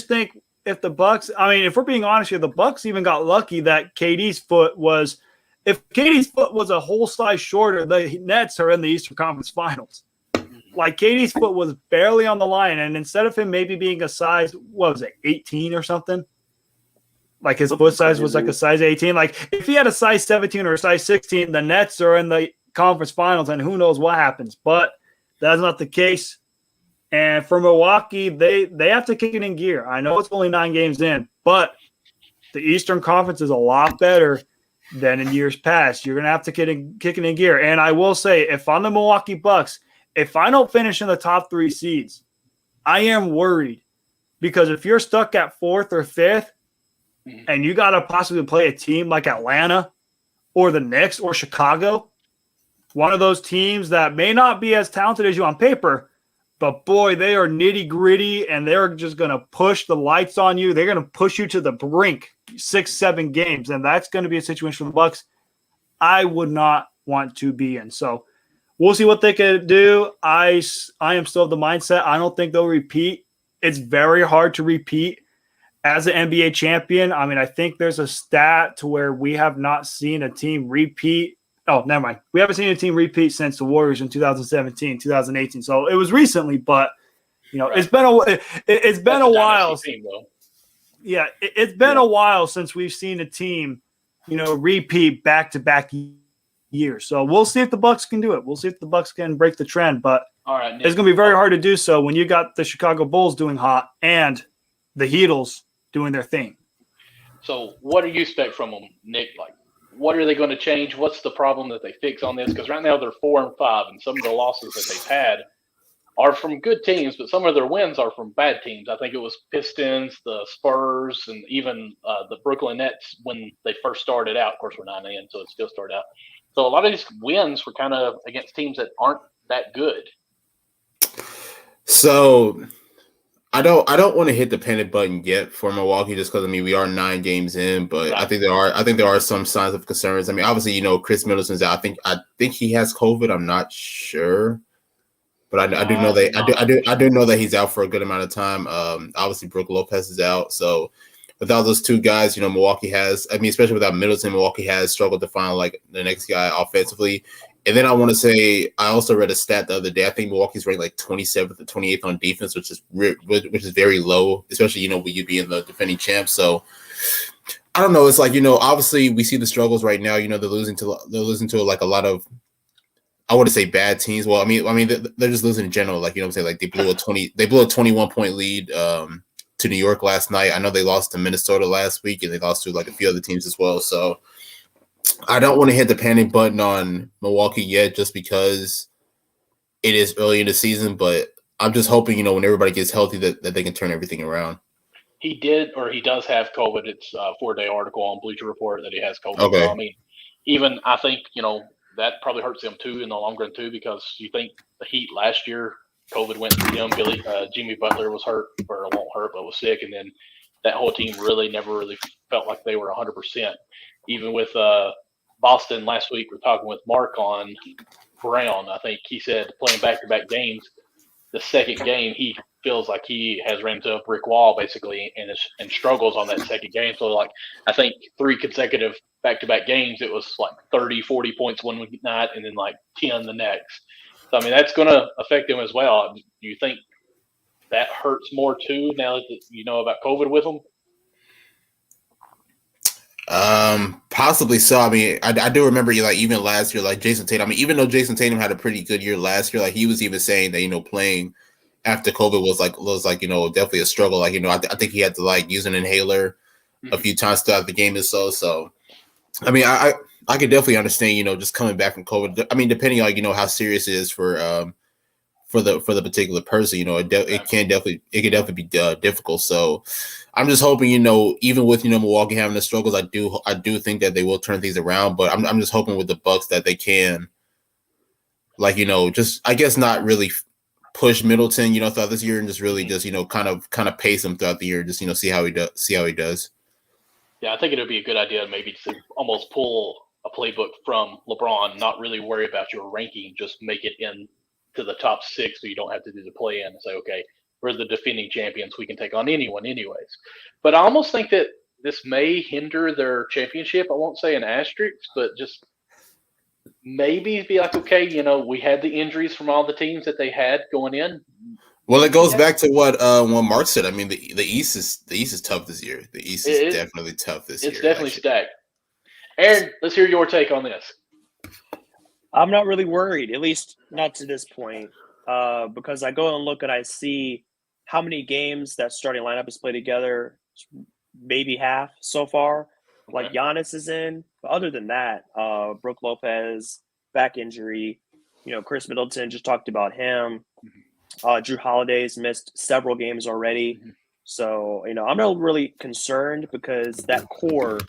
think if the Bucks, if we're being honest here, the Bucks even got lucky that KD's foot was – if KD's foot was a whole size shorter, the Nets are in the Eastern Conference Finals. Like KD's foot was barely on the line, and instead of him maybe being a size, 18 or something? Like his foot size was like a size 18. Like if he had a size 17 or a size 16, the Nets are in the conference finals, and who knows what happens. But that's not the case. And for Milwaukee, they have to kick it in gear. I know it's only 9 games in, but the Eastern Conference is a lot better than in years past. You're going to have to kick it in gear. And I will say, if I'm the Milwaukee Bucks, if I don't finish in the top 3 seeds, I am worried, because if you're stuck at 4th or 5th and you got to possibly play a team like Atlanta or the Knicks or Chicago, one of those teams that may not be as talented as you on paper, but boy, they are nitty gritty and they're just going to push the lights on you. They're going to push you to the brink 6-7 games. And that's going to be a situation for the Bucks I would not want to be in. So we'll see what they can do. I am still of the mindset. I don't think they'll repeat. It's very hard to repeat as an NBA champion. I think there's a stat to where we have not seen a team repeat. Oh, never mind. We haven't seen a team repeat since the Warriors in 2017, 2018. So it was recently, but right. It's been a while. Team, yeah, it's been a while since we've seen a team repeat back-to-back years. So we'll see if the Bucks can do it. We'll see if the Bucks can break the trend. But all right, Nick, it's going to be very hard to do so when you got the Chicago Bulls doing hot and the Heatles doing their thing. So what do you expect from them, Nick? Like, what are they going to change? What's the problem that they fix on this? Because right now they're 4-5, and some of the losses that they've had are from good teams, but some of their wins are from bad teams. I think it was Pistons, the Spurs, and even the Brooklyn Nets when they first started out. Of course, we're 9-in, so it still started out. So a lot of these wins were kind of against teams that aren't that good. So I don't want to hit the panic button yet for Milwaukee just because we are 9 games in, but right. I think there are some signs of concerns. Obviously, Chris Middleton's out. I think he has COVID. I'm not sure. But I do know that I do know that he's out for a good amount of time. Obviously, Brook Lopez is out. So without those two guys, Milwaukee has. Especially without Middleton, Milwaukee has struggled to find like the next guy offensively. And then I want to say I also read a stat the other day. I think Milwaukee's ranked like 27th or 28th on defense, which is very low, especially with you being the defending champ. So I don't know. It's like obviously we see the struggles right now. They're losing to like a lot of. I wouldn't say bad teams. Well, they're just losing in general. Like, what I'm saying? Like they blew a 21-point lead to New York last night. I know they lost to Minnesota last week, and they lost to like a few other teams as well. So I don't want to hit the panic button on Milwaukee yet, just because it is early in the season. But I'm just hoping, when everybody gets healthy, that they can turn everything around. He does have COVID. It's a 4-day article on Bleacher Report that he has COVID. Okay. So, even I think, that probably hurts them too in the long run too, because you think the Heat last year, COVID went through them. Jimmy Butler was hurt, or won't hurt, but was sick, and then that whole team never really felt like they were 100%. Even with Boston last week, we're talking with Mark on Brown. I think he said playing back-to-back games, the second game he feels like he has ran to a brick wall basically, and struggles on that second game. So like I think 3 consecutive back-to-back games, it was like 30, 40 points one night and then like 10 the next. So that's going to affect him as well. Do you think that hurts more too now that you know about COVID with him? Possibly so. I do remember even last year, like Jason Tatum. Even though Jason Tatum had a pretty good year last year, like he was even saying that playing after COVID was definitely a struggle. Like I think he had to like use an inhaler a few times throughout the game and so. So I could definitely understand just coming back from COVID. Depending on how serious it is for the particular person, it can definitely be difficult. So I'm just hoping, even with Milwaukee having the struggles, I do think that they will turn things around. But I'm just hoping with the Bucks that they can, just I guess not really push Middleton, throughout this year, and just really just kind of pace him throughout the year, just see how he does. Yeah, I think it would be a good idea maybe to almost pull a playbook from LeBron, not really worry about your ranking, just make it in to the top 6 so you don't have to do the play-in and say, okay, we're the defending champions. We can take on anyone anyways. But I almost think that this may hinder their championship. I won't say an asterisk, but just maybe be like, okay, we had the injuries from all the teams that they had going in. Well, it goes back to what Mark said. The East is tough this year. The East is definitely tough this year. It's definitely stacked. Aaron, let's hear your take on this. I'm not really worried, at least not to this point, because I go and look and I see how many games that starting lineup has played together, maybe half so far. Okay. Like Giannis is in, but other than that, Brook Lopez, back injury, Chris Middleton, just talked about him. Drew Holiday's missed several games already. So, I'm not really concerned because that core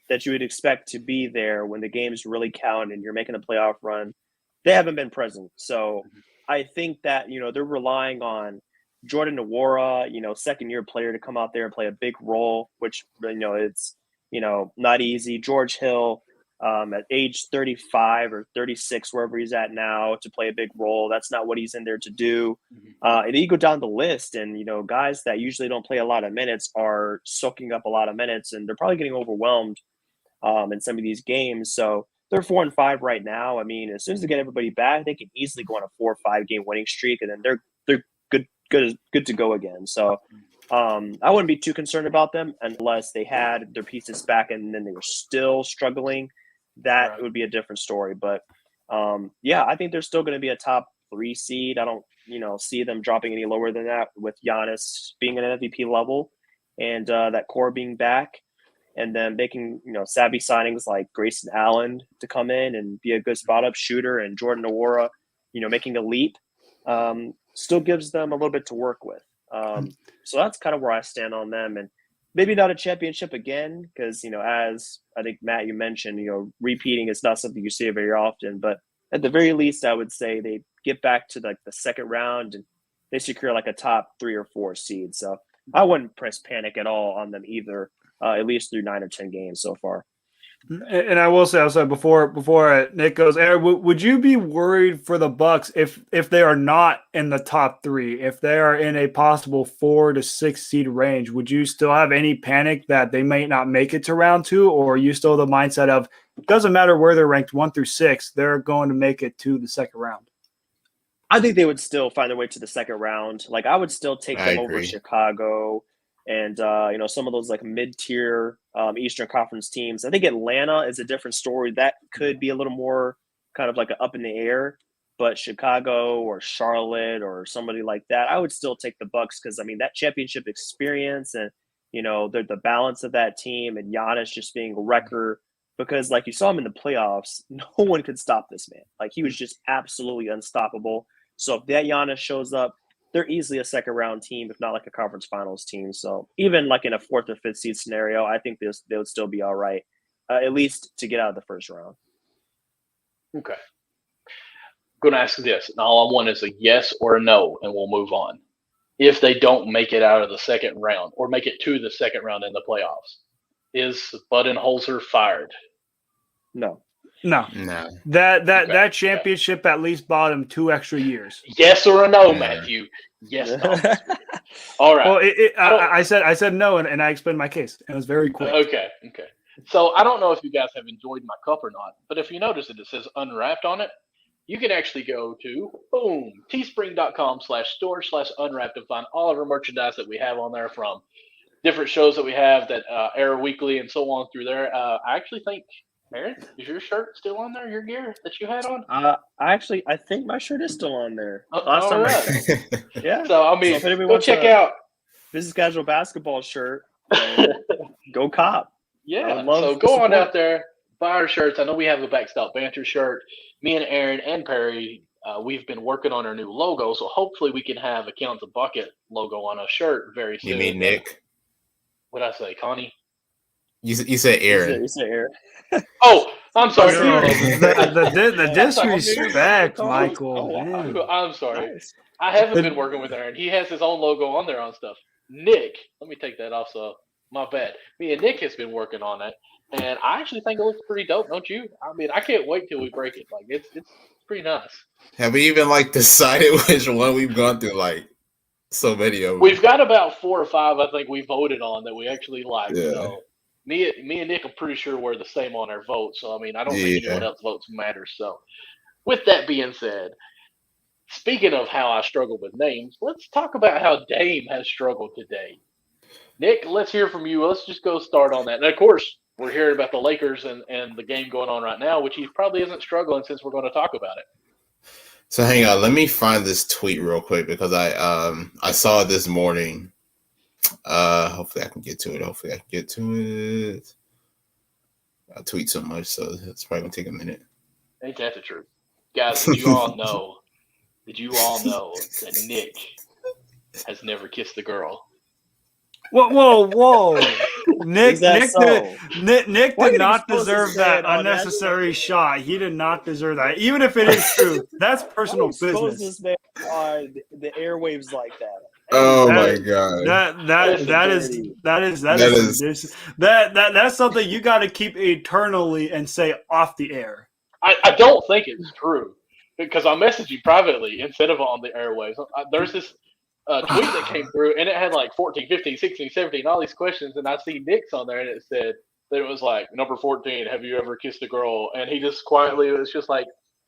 that you would expect to be there when the games really count and you're making a playoff run, they haven't been present. So I think that, they're relying on Jordan Nwora, second-year player to come out there and play a big role, which, it's, not easy. George Hill, at age 35 or 36, wherever he's at now, to play a big role. That's not what he's in there to do. And then you go down the list and, guys that usually don't play a lot of minutes are soaking up a lot of minutes, and they're probably getting overwhelmed in some of these games. So they're 4-5 right now. As soon as they get everybody back, they can easily go on a 4 or 5 game winning streak, and then they're good to go again. So I wouldn't be too concerned about them unless they had their pieces back and then they were still struggling. That would be a different story. But I think they're still going to be a top 3 seed. I don't, see them dropping any lower than that with Giannis being an MVP level and that core being back, and then making, savvy signings like Grayson Allen to come in and be a good spot up shooter, and Jordan Nwora, making a leap, still gives them a little bit to work with. So that's kind of where I stand on them, and maybe not a championship again, because, as I think, Matt, you mentioned, repeating is not something you see very often, but at the very least, I would say they get back to like the second round and they secure like a top 3 or 4 seed. So I wouldn't press panic at all on them either, at least through 9 or 10 games so far. And I will say also before Nick goes, Aaron, would you be worried for the Bucks if they are not in the top 3, if they are in a possible 4 to 6 seed range? Would you still have any panic that they might not make it to round 2, or are you still the mindset of it doesn't matter where they're ranked 1 through 6, they're going to make it to the second round? I think they would still find their way to the second round. Like, I would still take them over Chicago and some of those like mid-tier Eastern Conference teams. I think Atlanta is a different story. That could be a little more kind of like up in the air, but Chicago or Charlotte or somebody like that, I would still take the Bucks, because that championship experience and the balance of that team, and Giannis just being a wrecker, because like you saw him in the playoffs, no one could stop this man. Like, he was just absolutely unstoppable. So if that Giannis shows up, they're easily a second round team, if not like a conference finals team. So even like in a 4th or 5th seed scenario, I think they would still be all right, at least to get out of the first round. Okay. I'm going to ask this, and all I want is a yes or a no, and we'll move on. If they don't make it out of the second round or make it to the second round in the playoffs, is Budenholzer fired? No. No. That championship at least bought him 2 extra years. Yes or a no, Matthew? Yes. No. All right. Well, I said no, and I explained my case. It was very quick. Okay. So I don't know if you guys have enjoyed my cup or not, but if you notice it says Unwrapped on it. You can actually go to teespring.com/store/unwrapped to find all of our merchandise that we have on there, from different shows that we have that air weekly and so on through there. I actually think, Aaron, is your shirt still on there? Your gear that you had on? I think my shirt is still on there. All right. Yeah. So if go check out Business Casual Basketball shirt. Go cop. Yeah. So go on out there, buy our shirts. I know we have a Backstop Banter shirt. Me and Aaron and Perry, we've been working on our new logo, so hopefully we can have a Count the Bucket logo on a shirt very soon. You mean Nick? What'd I say, Connie? You said Aaron. You said Aaron. Oh, I'm sorry. The disrespect, Michael. I'm sorry. Nice. I haven't been working with Aaron. He has his own logo on there on stuff. Nick, let me take that off. So my bad. Me and Nick has been working on it, and I actually think it looks pretty dope, don't you? I can't wait till we break it. Like it's pretty nice. Have we even decided which one we've gone through? So many of them. We've got about 4 or 5. I think we voted on that we actually like. Yeah. So me and Nick, I'm pretty sure we're the same on our votes. So I don't think anyone else's votes matter. So with that being said, speaking of how I struggle with names, let's talk about how Dame has struggled today. Nick, let's hear from you. Let's just go start on that. And of course, we're hearing about the Lakers and the game going on right now, which he probably isn't struggling since we're going to talk about it. So hang on, let me find this tweet real quick because I saw it this morning. Hopefully I can get to it. I tweet so much, so it's probably gonna take a minute. Ain't that the truth? Guys, did you all know that Nick has never kissed a girl? Whoa. Nick did not expose deserve his that man on unnecessary shot. He did not deserve that. Even if it is true, that's personal expose business. this man on the airwaves like that. Oh my god. That's something you got to keep eternally and say off the air. I don't think it's true because I messaged you privately instead of on the airwaves. There's this tweet that came through and it had 14, 15, 16, 17, all these questions, and I see Nick's on there and it said that it was number 14, have you ever kissed a girl? And he just quietly was just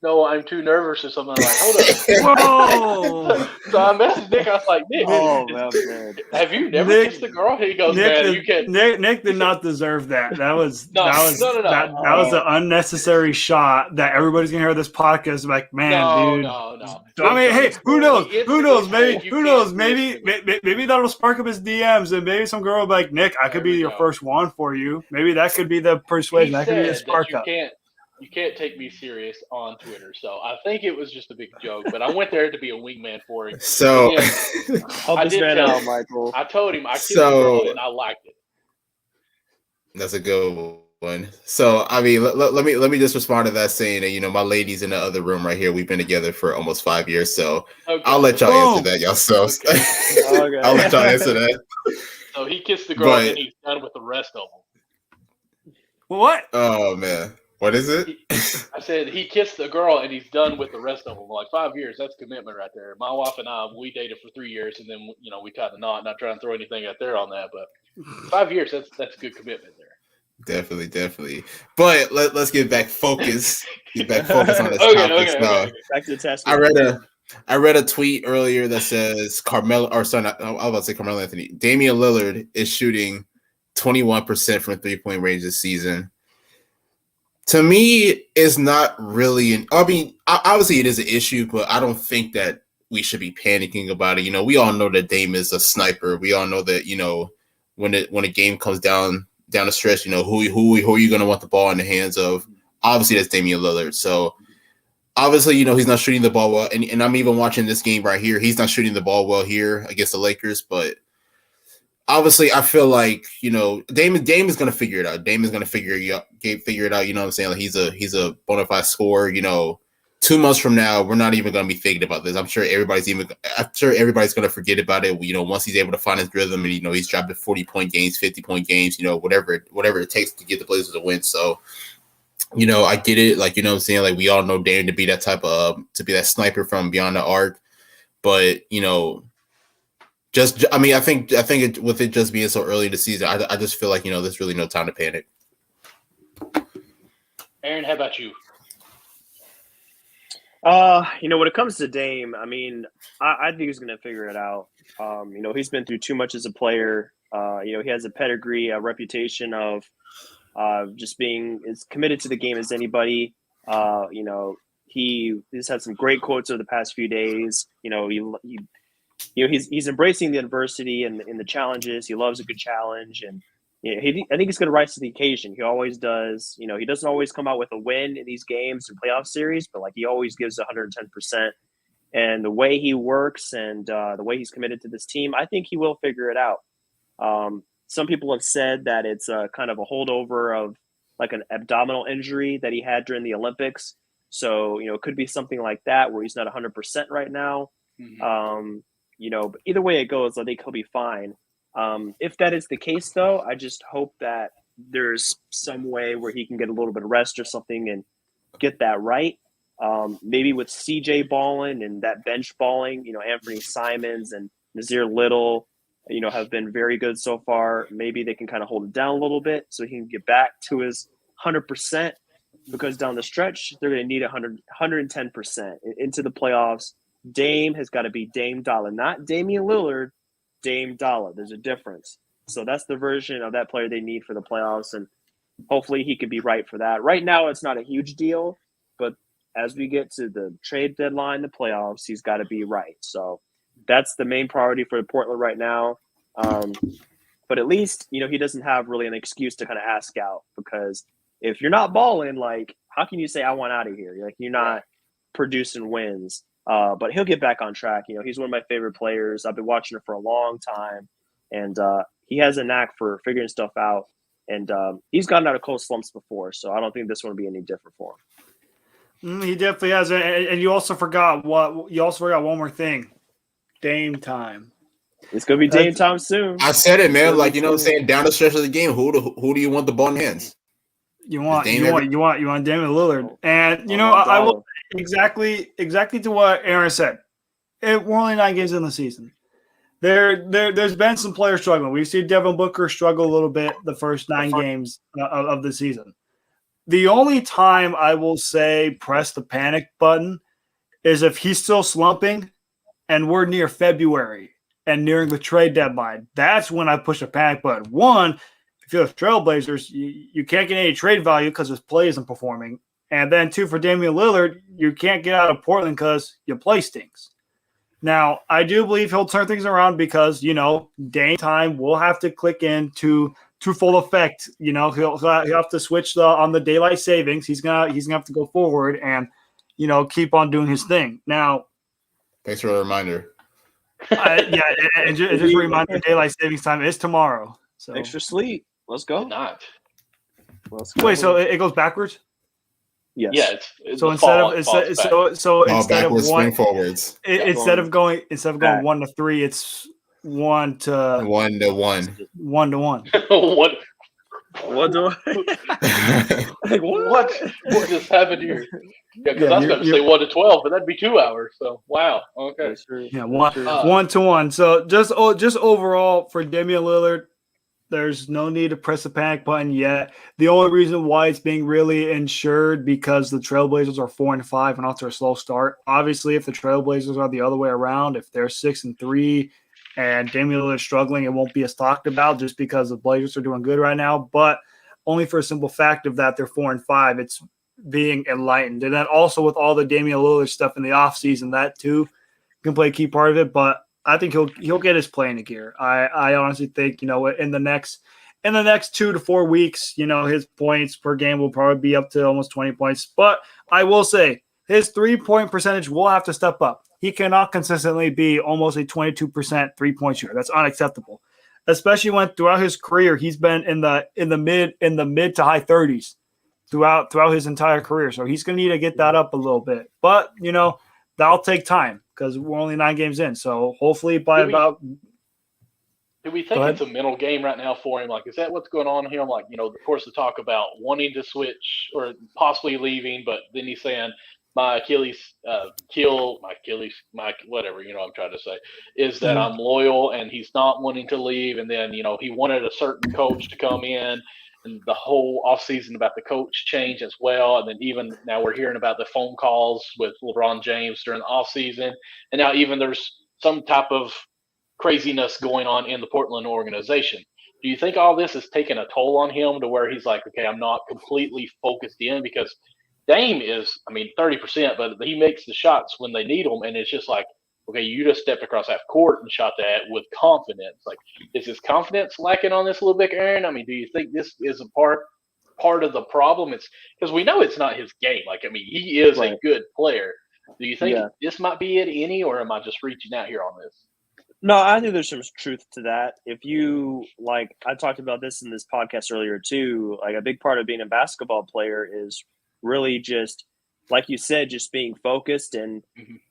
no, I'm too nervous or something. I'm like, hold up. Whoa! So I messaged Nick. I was like, Nick, Oh, man. have you never Nick- kissed a girl? He goes, Nick man, did, you can. Nick did not deserve that. That was No. that was an unnecessary shot that everybody's gonna hear this podcast. Like, man, dude. No. I mean, hey, who knows? He Who knows? instantly Maybe said, who "You knows? can't Maybe miss me." maybe that'll spark up his DMs, and maybe some girl will be like, Nick, I could There be we your go. first one for you. Maybe that could be the persuasion. He That could be the said spark that up. you can't take me serious on Twitter. So I think it was just a big joke, but I went there to be a wingman for him. So, Help I this did man tell out, him. Michael. I told him I kissed So- the girl and I liked it. that's a good one. So, I mean, let me just respond to that saying that, you know, my lady's in the other room right here. We've been together for almost 5 years, so Okay. I'll let y'all Boom. answer that yourselves. Okay. I'll let y'all answer that. So he kissed the girl But- and he's done with the rest of them. What? Oh man, what is it? I said he kissed the girl and he's done with the rest of them. Like 5 years, that's commitment right there. My wife and I, we dated for 3 years, and then we tied the knot. Not trying to throw anything out there on that, but 5 years, that's good commitment there. Definitely. But let's get back focused. Get back focused on this Okay. topic. Back to the test. I read a tweet earlier that says I was about to say Carmelo Anthony. Damian Lillard is shooting 21% from 3-point range this season. To me, it's not really obviously it is an issue, but I don't think that we should be panicking about it. You know, we all know that Dame is a sniper. We all know that, you know, when a game comes down the stretch, you know, who are you going to want the ball in the hands of? Obviously, that's Damian Lillard. So, obviously, you know, he's not shooting the ball well. And I'm even watching this game right here. He's not shooting the ball well here against the Lakers. But, obviously, I feel like, you know, Dame is going to figure it out. Dame is going to figure it out. You know what I'm saying? Like, he's a bona fide scorer. You know, 2 months from now, we're not even going to be thinking about this. I'm sure everybody's going to forget about it. You know, once he's able to find his rhythm, and, you know, he's dropping 40-point games, 50-point games, you know, whatever it takes to get the Blazers a win. So, you know, I get it. Like, you know what I'm saying? Like, we all know Dame to be that type of to be that sniper from beyond the arc. But, you know, I think with it just being so early in the season, I just feel like, you know, there's really no time to panic. Aaron, how about you? You know, when it comes to Dame, I mean, I think he's going to figure it out. You know, he's been through too much as a player. You know, he has a pedigree, a reputation of just being as committed to the game as anybody. You know, he's had some great quotes over the past few days. You know, he's embracing the adversity and the challenges. He loves a good challenge, and you know, I think he's going to rise to the occasion. He always does. You know, he doesn't always come out with a win in these games and playoff series, but like he always gives 110%. And the way he works and the way he's committed to this team, I think he will figure it out. Some people have said that it's kind of a holdover of like an abdominal injury that he had during the Olympics. So, you know, it could be something like that where he's not 100% right now. Mm-hmm. You know, but either way it goes, I think he'll be fine. If that is the case, though, I just hope that there's some way where he can get a little bit of rest or something and get that right. Maybe with CJ balling and that bench balling, you know, Anthony Simons and Nazir Little, you know, have been very good so far. Maybe they can kind of hold it down a little bit so he can get back to his 100%, because down the stretch, they're going to need 110% into the playoffs. Dame has got to be Dame Dollar, not Damian Lillard, Dame Dollar. There's a difference. So that's the version of that player they need for the playoffs, and hopefully he can be right for that. Right now, it's not a huge deal, but as we get to the trade deadline, the playoffs, he's got to be right. So that's the main priority for Portland right now. But at least, you know, he doesn't have really an excuse to kind of ask out, because if you're not balling, like, how can you say I want out of here? Like, you're not producing wins. But he'll get back on track. You know, he's one of my favorite players. I've been watching him for a long time, and he has a knack for figuring stuff out. And he's gotten out of cold slumps before, so I don't think this one will be any different for him. He definitely has. And you also forgot one more thing. Dame time. It's gonna be Dame time soon. I said it, man. Like, you know what I'm saying? Down the stretch of the game, who do you want the ball in hands? You want Damian Lillard. And you know, I will exactly to what Aaron said. We're only 9 games in the season. There's been some players struggling. We've seen Devin Booker struggle a little bit the first 9 games of the season. The only time I will say press the panic button is if he's still slumping and we're near February and nearing the trade deadline. That's when I push the panic button. One, if you're the Trailblazers, you can't get any trade value because his play isn't performing. And then two, for Damian Lillard, you can't get out of Portland because your play stinks. Now, I do believe he'll turn things around because, Dame time will have to click into full effect. He'll have to switch on the daylight savings. He's gonna have to go forward and, keep on doing his thing. Now, thanks for the reminder. And just a reminder, daylight savings time is tomorrow. So extra sleep. Let's go. Not. Let's go. Wait, so it goes backwards? Yes. Yeah, it's So instead instead of one, swing forwards. Instead of going 1 to 3, it's 1 to 1 to 1. 1 to 1. What do I? Like, what just happened here? Yeah, because I was going to say 1 to 12, but that'd be 2 hours. So wow, okay. Yeah, 1 to 1. So just overall for Damian Lillard, there's no need to press the panic button yet. The only reason why it's being really insured because the Trailblazers are 4-5 and off to a slow start. Obviously, if the Trailblazers are the other way around, if they're 6-3 and Damian Lillard is struggling, it won't be as talked about just because the Blazers are doing good right now. But only for a simple fact of that they're 4-5, it's being enlightened. And then also with all the Damian Lillard stuff in the offseason, that too can play a key part of it. But I think he'll get his play into gear. I honestly think, in the next 2 to 4 weeks, his points per game will probably be up to almost 20 points. But I will say his 3-point percentage will have to step up. He cannot consistently be almost a 22% 3-point shooter. That's unacceptable, especially when throughout his career he's been in the mid to high 30s throughout his entire career. So he's going to need to get that up a little bit. But that'll take time because we're only 9 games in. So hopefully do we think it's a mental game right now for him? Like, is that what's going on here? Like, of course, the talk about wanting to switch or possibly leaving, but then he's saying my Achilles, whatever, I'm trying to say, is that I'm loyal and he's not wanting to leave. And then, he wanted a certain coach to come in and the whole offseason about the coach change as well. And then even now we're hearing about the phone calls with LeBron James during the offseason. And now even there's some type of craziness going on in the Portland organization. Do you think all this is taking a toll on him to where he's like, okay, I'm not completely focused in? Because Dame is, 30%, but he makes the shots when they need them. And it's just like, okay, you just stepped across half court and shot that with confidence. Like, is his confidence lacking on this a little bit, Aaron? Do you think this is a part of the problem? It's because we know it's not his game. He is a good player. Do you think this might be it or am I just reaching out here on this? No, I think there's some truth to that. If you I talked about this in this podcast earlier too, a big part of being a basketball player is really just, like you said, just being focused, and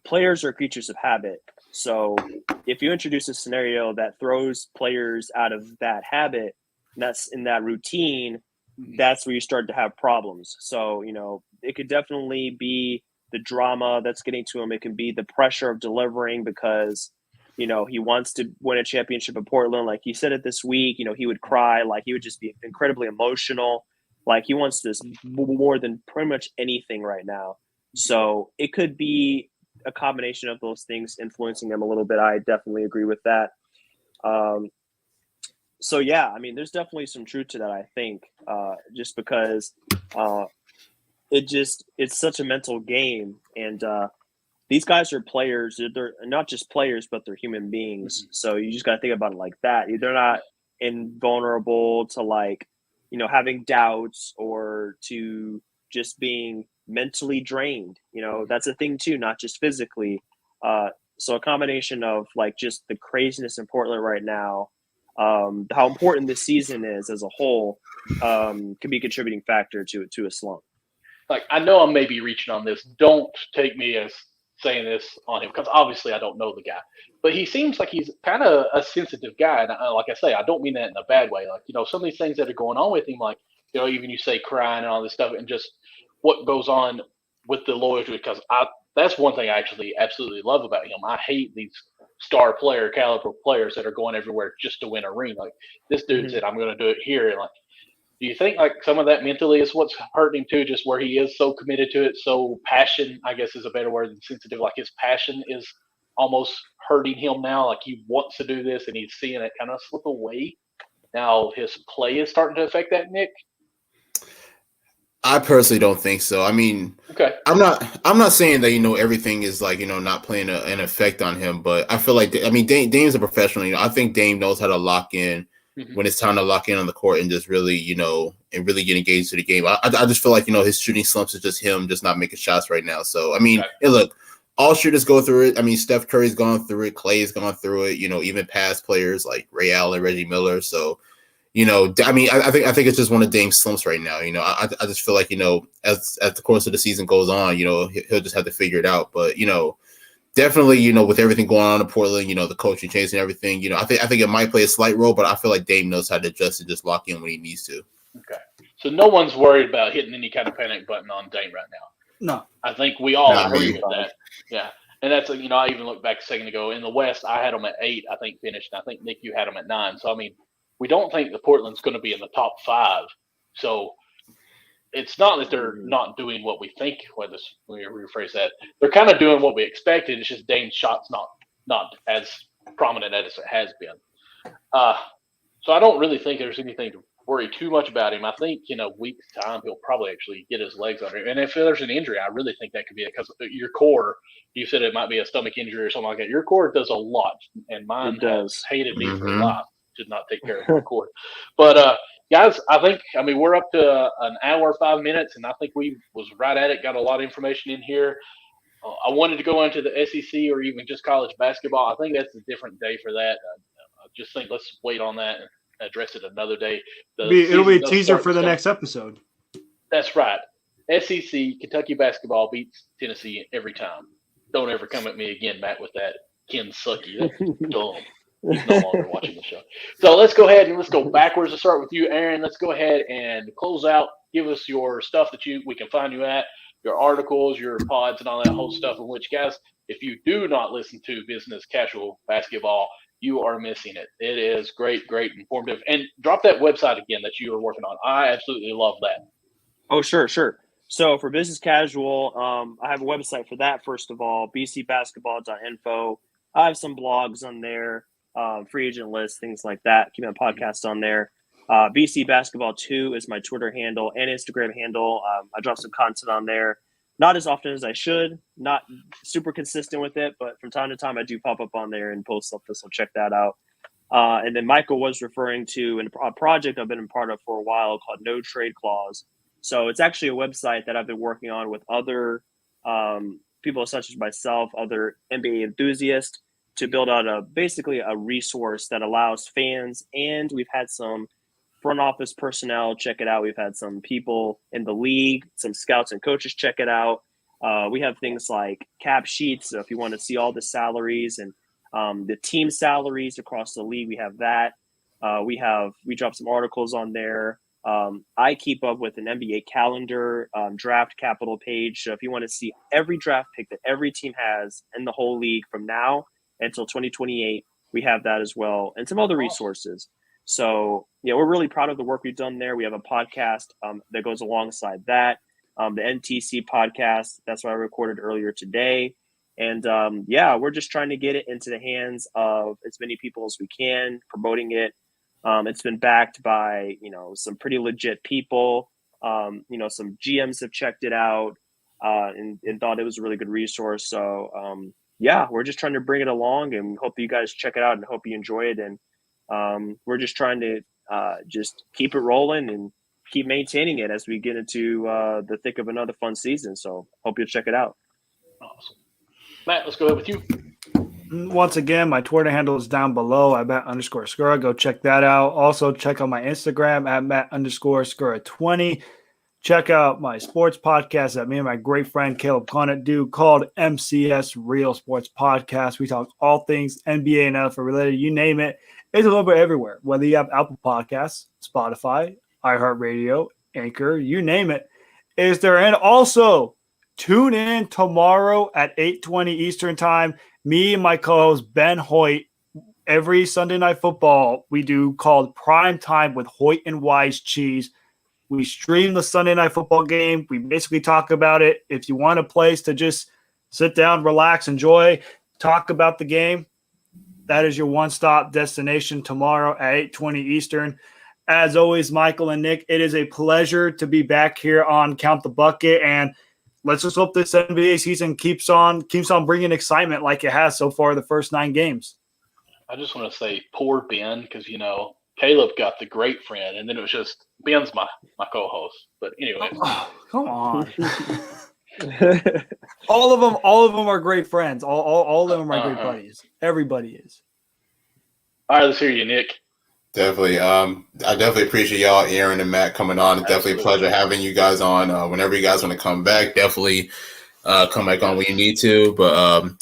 players are creatures of habit. So if you introduce a scenario that throws players out of that habit, that's in that routine, that's where you start to have problems. So, it could definitely be the drama that's getting to him. It can be the pressure of delivering because, he wants to win a championship in Portland. Like he said it this week, he would cry, he would just be incredibly emotional. He wants this more than pretty much anything right now. So it could be a combination of those things influencing him a little bit. I definitely agree with that. There's definitely some truth to that, I think, just because it's such a mental game. And these guys are players. They're not just players, but they're human beings. So you just got to think about it like that. They're not invulnerable to having doubts or to just being mentally drained. That's a thing too, not just physically. So a combination of just the craziness in Portland right now, how important this season is as a whole, could be a contributing factor to a slump. I know I'm maybe reaching on this. Don't take me as saying this on him because obviously I don't know the guy, but he seems like he's kind of a sensitive guy. And like I say, I don't mean that in a bad way. Some of these things that are going on with him, even you say crying and all this stuff and just what goes on with the loyalty, because that's one thing I actually absolutely love about him. I hate these star player caliber players that are going everywhere just to win a ring. This dude said, I'm going to do it here. And Do you think like some of that mentally is what's hurting him too, just where he is so committed to it, so passion, I guess is a better word than sensitive, like his passion is almost hurting him now, like he wants to do this and he's seeing it kind of slip away. Now his play is starting to affect that, Nick? I personally don't think so. I mean, okay. I'm not saying that, everything is like, not playing an effect on him, but I feel like, Dame's a professional. I think Dame knows how to lock in when it's time to lock in on the court and just really, and really get engaged to the game. I just feel like, his shooting slumps is just him just not making shots right now. So, and look, all shooters go through it. Steph Curry's gone through it. Clay's gone through it, even past players like Ray Allen, Reggie Miller. So, I think it's just one of Dame's slumps right now. I just feel like, as the course of the season goes on, he'll just have to figure it out. But, definitely, with everything going on in Portland, the coaching change and everything, I think it might play a slight role, but I feel like Dame knows how to adjust and just lock in when he needs to. Okay. So no one's worried about hitting any kind of panic button on Dame right now. No. I think we all agree with that. Yeah. And that's, I even looked back a second ago. In the West, I had them at 8, I think, finished. And I think, Nick, you had them at 9. So, we don't think the Portland's going to be in the top 5. So it's not that they're not doing what we think. Let me rephrase that. They're kind of doing what we expected. It's just Dame's shot's not as prominent as it has been. So I don't really think there's anything to worry too much about him. I think in a week's time he'll probably actually get his legs under him. And if there's an injury, I really think that could be it, because your core. You said it might be a stomach injury or something like that. Your core does a lot, and mine has hated me for life. Did not take care of the cord. But guys, I think we're up to an hour 5 minutes, and I think we was right at it. Got a lot of information in here. I wanted to go into the SEC or even just college basketball. I think that's a different day for that. I just think let's wait on that and address it another day. It'll be a teaser for the next episode. That's right. SEC Kentucky basketball beats Tennessee every time. Don't ever come at me again, Matt, with that Ken Sucky. That's dumb. He's no longer watching the show. So let's go ahead and let's go backwards. Let's start with you, Aaron. Let's go ahead and close out. Give us your stuff that we can find you at, your articles, your pods, and all that whole stuff. In which, guys, if you do not listen to Business Casual Basketball, you are missing it. It is great, informative. And drop that website again that you are working on. I absolutely love that. Oh, sure. So for Business Casual, I have a website for that, first of all, bcbasketball.info. I have some blogs on there. Free agent list, things like that. Keep my podcast on there. BC Basketball 2 is my Twitter handle and Instagram handle. I drop some content on there. Not as often as I should. Not super consistent with it, but from time to time I do pop up on there and post stuff, so check that out. And then Michael was referring to a project I've been a part of for a while called No Trade Clause. So it's actually a website that I've been working on with other people such as myself, other NBA enthusiasts, to build out basically a resource that allows fans, and we've had some front office personnel check it out. We've had some people in the league, some scouts and coaches check it out. We have things like cap sheets. So if you want to see all the salaries and the team salaries across the league, we have that. We drop some articles on there. I keep up with an NBA calendar, draft capital page. So if you want to see every draft pick that every team has in the whole league from now until 2028, we have that as well, and some other resources. So, we're really proud of the work we've done there. We have a podcast that goes alongside that, the NTC podcast. That's what I recorded earlier today. And, we're just trying to get it into the hands of as many people as we can, promoting it. It's been backed by, some pretty legit people. Some GMs have checked it out and thought it was a really good resource. So, we're just trying to bring it along, and hope you guys check it out and hope you enjoy it. And we're just trying to just keep it rolling and keep maintaining it as we get into the thick of another fun season. So hope you'll check it out. Awesome. Matt, let's go ahead with you. Once again, my Twitter handle is down below at Matt_Skura. Go check that out. Also, check out my Instagram at Matt_Skura20. Check out my sports podcast that me and my great friend Caleb Conant do called MCS Real Sports Podcast. We talk all things NBA and NFL related. You name it. It's a little bit everywhere. Whether you have Apple Podcasts, Spotify, iHeartRadio, Anchor, you name it. Is there? And also, tune in tomorrow at 8:20 Eastern Time. Me and my co-host Ben Hoyt, every Sunday Night Football, we do called Prime Time with Hoyt and Wise Cheese. We stream the Sunday Night Football game. We basically talk about it. If you want a place to just sit down, relax, enjoy, talk about the game, that is your one-stop destination tomorrow at 8:20 Eastern. As always, Michael and Nick, it is a pleasure to be back here on Count the Bucket, and let's just hope this NBA season keeps on bringing excitement like it has so far the first 9 games. I just want to say poor Ben because, Caleb got the great friend, and then it was just Ben's my co-host. But anyway. Oh, come on. all of them are great friends. All of them are my great buddies. Everybody is. All right, let's hear you, Nick. Definitely. I definitely appreciate y'all, Aaron and Matt, coming on. It's definitely a pleasure having you guys on. Whenever you guys want to come back, definitely come back on when you need to. But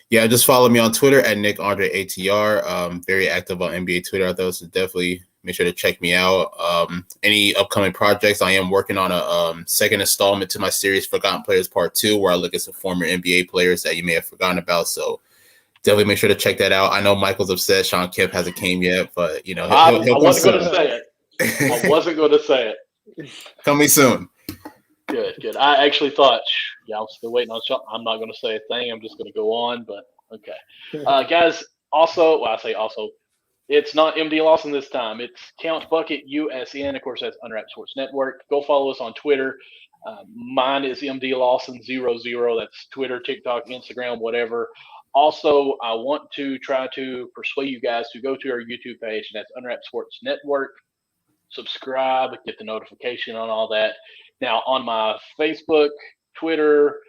yeah, just follow me on Twitter at NickAndreATR. Very active on NBA Twitter out there, so definitely make sure to check me out. Any upcoming projects, I am working on a second installment to my series Forgotten Players Part 2, where I look at some former NBA players that you may have forgotten about. So definitely make sure to check that out. I know Michael's upset Sean Kemp hasn't came yet, but he'll I wasn't going to say it. I wasn't going to say it. Coming soon. Good. I actually thought, I'm still waiting on Sean. I'm not going to say a thing. I'm just going to go on, but okay. Guys, also, it's not MD Lawson this time. It's Count Bucket USN. Of course, that's Unwrapped Sports Network. Go follow us on Twitter. Mine is MD Lawson 00. That's Twitter, TikTok, Instagram, whatever. Also, I want to try to persuade you guys to go to our YouTube page, and that's Unwrapped Sports Network. Subscribe, get the notification on all that. Now, on my Facebook, Twitter,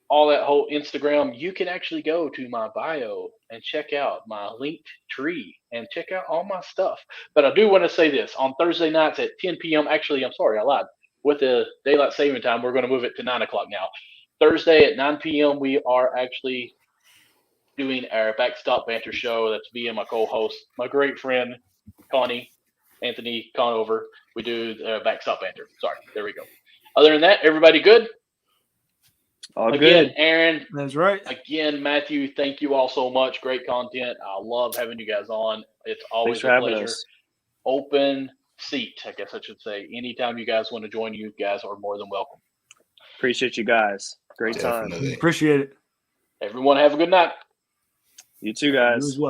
all that whole Instagram, you can actually go to my bio and check out my linked tree and check out all my stuff. But I do want to say this. On Thursday nights at 10 p.m., actually, I'm sorry, I lied. With the daylight saving time, we're going to move it to 9 o'clock now. Thursday at 9 p.m., we are actually doing our Backstop Banter show. That's me and my co-host, my great friend, Anthony Conover. We do Backstop Banter. Sorry, there we go. Other than that, everybody good? All again, good. Aaron. That's right. Again, Matthew, thank you all so much. Great content. I love having you guys on. It's always a pleasure. Us. Open seat, I guess I should say. Anytime you guys want to join, you guys are more than welcome. Appreciate you guys. Great time. Appreciate it. Everyone have a good night. You too, guys. You as well.